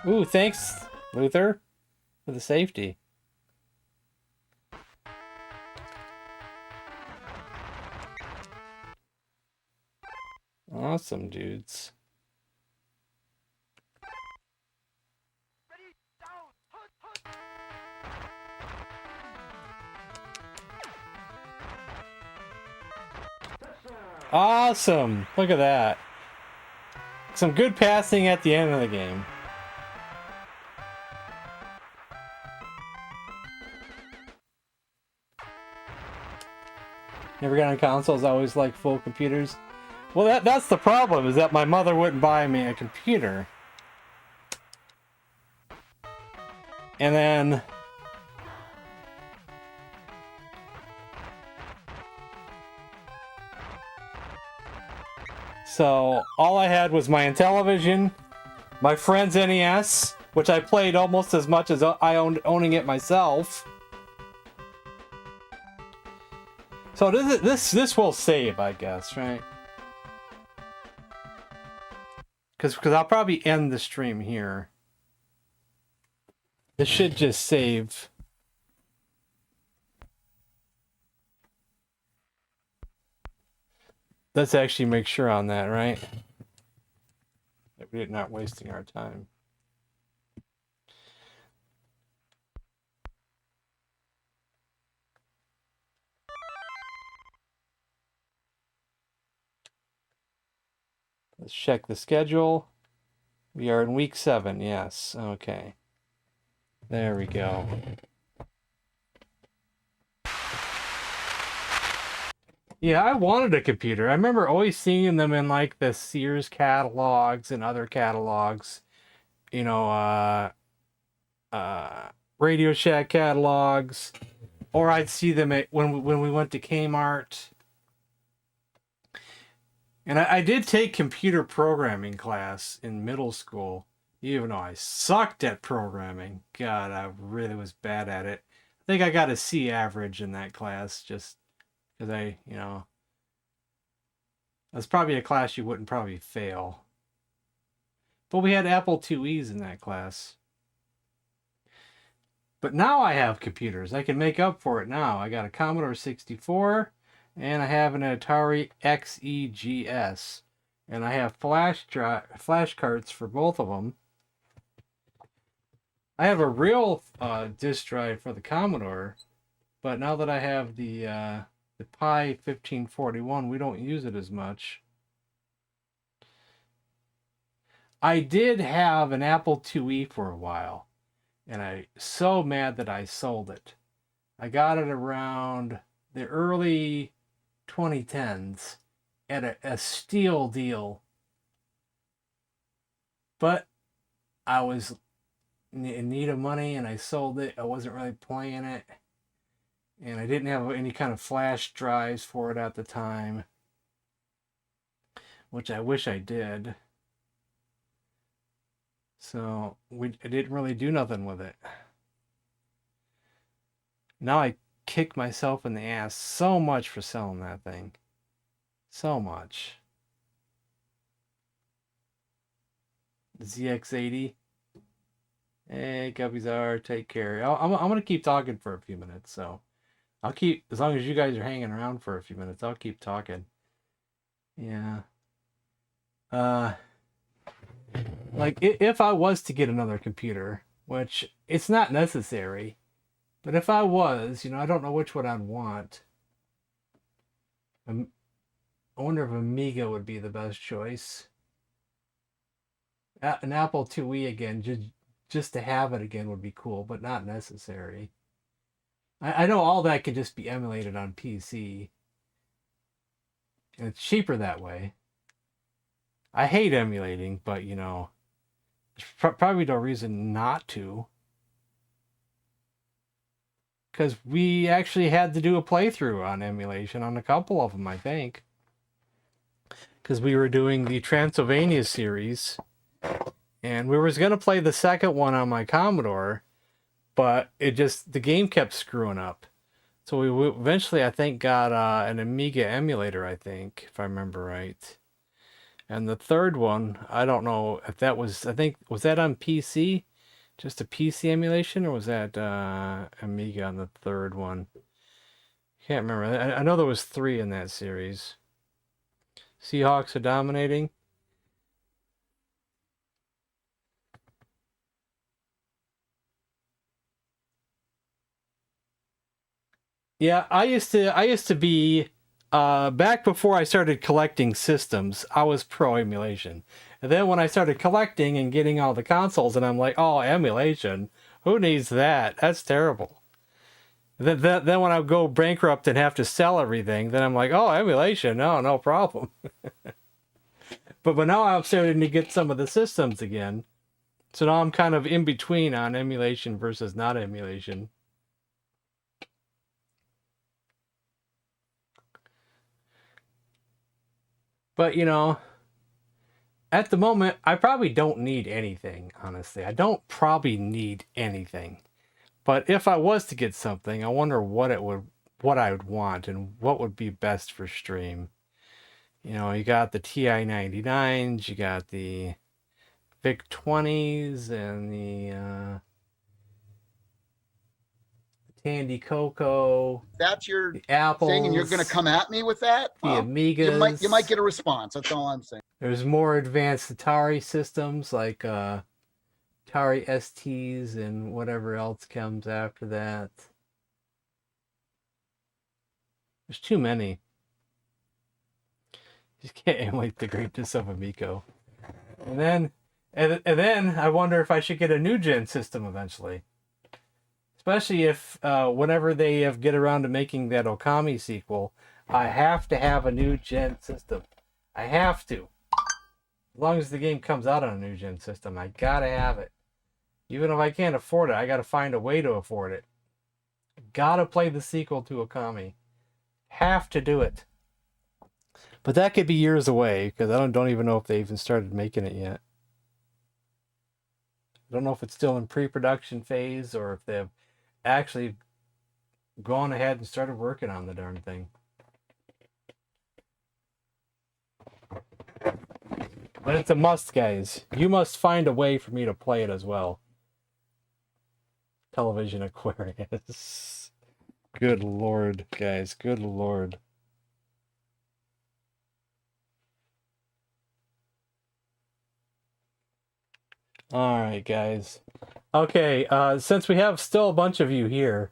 Ooh, thanks, Luther, for the safety. Awesome, dudes. Awesome! Look at that. Some good passing at the end of the game. Never got on consoles, always like full computers. Well, that's the problem, is that my mother wouldn't buy me a computer. And then so all I had was my Intellivision, my friend's NES, which I played almost as much as I owning it myself. So this will save, I guess, right? Because I'll probably end the stream here. This should just save. Let's actually make sure on that, right? That we're not wasting our time. Let's check the schedule. We are in week 7, yes. Okay. There we go. Yeah, I wanted a computer. I remember always seeing them in like the Sears catalogs and other catalogs. You know, Radio Shack catalogs, or I'd see them at, when we went to Kmart. And I did take computer programming class in middle school, even though I sucked at programming. God, I really was bad at it. I think I got a C average in that class just because that's probably a class you wouldn't probably fail. But we had Apple IIe's in that class. But now I have computers. I can make up for it now. I got a Commodore 64 and I have an Atari XEGS. And I have flash cards for both of them. I have a real disk drive for the Commodore, but now that I have the Pi 1541, we don't use it as much. I did have an Apple IIe for a while, and I'm so mad that I sold it. I got it around the early 2010s at a steal deal, but I was in need of money and I sold it. I wasn't really playing it, and I didn't have any kind of flash drives for it at the time, which I wish I did. So I didn't really do nothing with it. Now I kick myself in the ass so much for selling that thing. So much. The ZX80. Hey, Guppy's take care. I'm going to keep talking for a few minutes, so I'll keep, as long as you guys are hanging around for a few minutes, I'll keep talking. Yeah. Like, if I was to get another computer, which it's not necessary, but if I was, I don't know which one I'd want. I wonder if Amiga would be the best choice. An Apple IIe again, just to have it again would be cool, but not necessary. I know all that can just be emulated on PC. And it's cheaper that way. I hate emulating, but there's probably no reason not to. Because we actually had to do a playthrough on emulation on a couple of them, I think. Because we were doing the Transylvania series. And we was going to play the second one on my Commodore. But the game kept screwing up. So we eventually, I think, got an Amiga emulator, I think, if I remember right. And the third one, I don't know if that was, was that on PC? Just a PC emulation, or was that Amiga on the third one? Can't remember. I know there was 3 in that series. Seahawks are dominating. Yeah, I used to be back before I started collecting systems, I was pro emulation. And then when I started collecting and getting all the consoles, and I'm like, oh, emulation? Who needs that? That's terrible. Then when I go bankrupt and have to sell everything, then I'm like, oh, emulation? No problem. But now I'm starting to get some of the systems again. So now I'm kind of in between on emulation versus not emulation. But, at the moment, I probably don't need anything, honestly. I don't probably need anything. But if I was to get something, I wonder what I would want and what would be best for stream. You got the TI-99s, you got the VIC-20s, and the Tandy Coco. That's your Apples, thing, and you're going to come at me with that? The Amigas. You might get a response. That's all I'm saying. There's more advanced Atari systems like Atari STs and whatever else comes after that. There's too many. You just can't emulate the greatness of Amico. And then And then I wonder if I should get a new gen system eventually. Especially if whenever they get around to making that Okami sequel, I have to have a new gen system. I have to. As long as the game comes out on a new gen system, I gotta have it. Even if I can't afford it, I gotta find a way to afford it. Gotta play the sequel to Okami. Have to do it. But that could be years away, because I don't even know if they even started making it yet. I don't know if it's still in pre-production phase or if they've actually gone ahead and started working on the darn thing. But it's a must, guys. You must find a way for me to play it as well. Television Aquarius. Good lord, guys. Good lord. Alright, guys. Okay, since we have still a bunch of you here,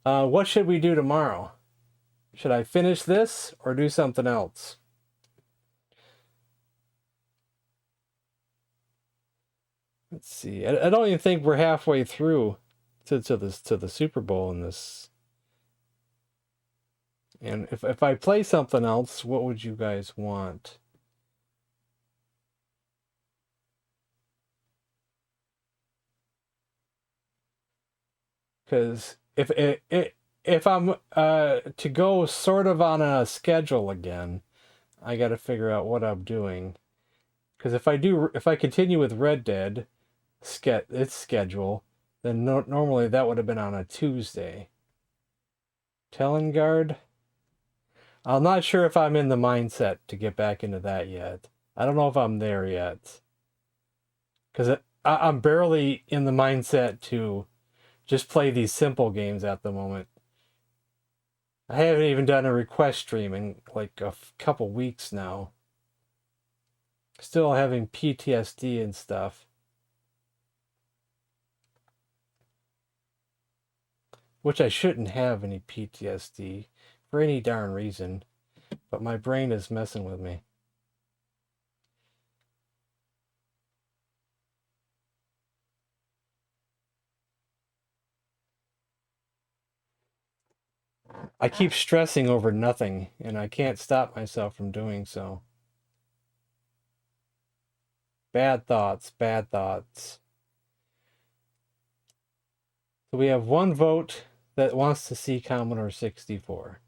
what should we do tomorrow? Should I finish this or do something else? Let's see. I don't even think we're halfway through to the Super Bowl in this. And if I play something else, what would you guys want? Because if I'm to go sort of on a schedule again, I got to figure out what I'm doing. Because if I continue with Red Dead, its schedule, then normally that would have been on a Tuesday. Telengard? I'm not sure if I'm in the mindset to get back into that yet. I don't know if I'm there yet. Because I'm barely in the mindset to just play these simple games at the moment. I haven't even done a request stream in like a couple weeks now. Still having PTSD and stuff. Which I shouldn't have any PTSD for any darn reason. But my brain is messing with me. I keep stressing over nothing, and I can't stop myself from doing so. Bad thoughts, bad thoughts. So we have one vote that wants to see Commodore 64.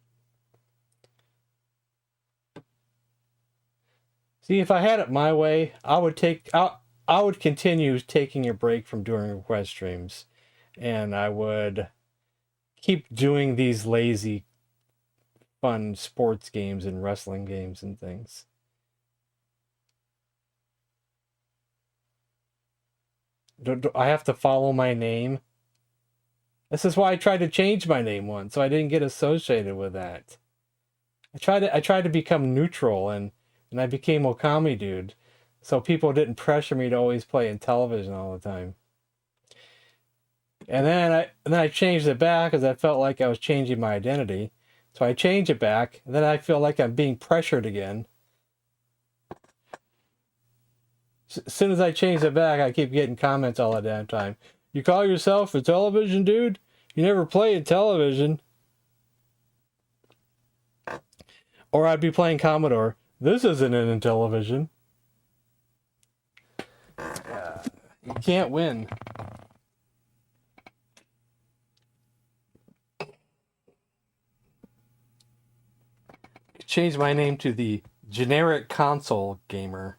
See, if I had it my way, I would continue taking a break from doing request streams, and I would keep doing these lazy, fun sports games and wrestling games and things. Do I have to follow my name? This is why I tried to change my name once, so I didn't get associated with that. I tried to become neutral, and I became IntellivisionDude, so people didn't pressure me to always play Intellivision all the time. And then I changed it back because I felt like I was changing my identity. So I changed it back, and then I feel like I'm being pressured again. As soon as I change it back, I keep getting comments all the damn time. You call yourself a television dude? You never play in television. Or I'd be playing Commodore. This isn't in television. You can't win. Change my name to the generic console gamer.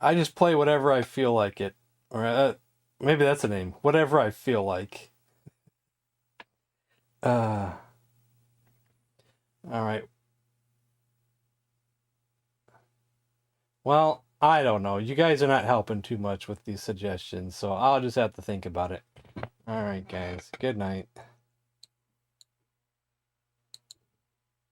I just play whatever I feel like it. Or maybe that's a name. Whatever I feel like. All right. Well, I don't know. You guys are not helping too much with these suggestions, so I'll just have to think about it. All right, guys. Good night.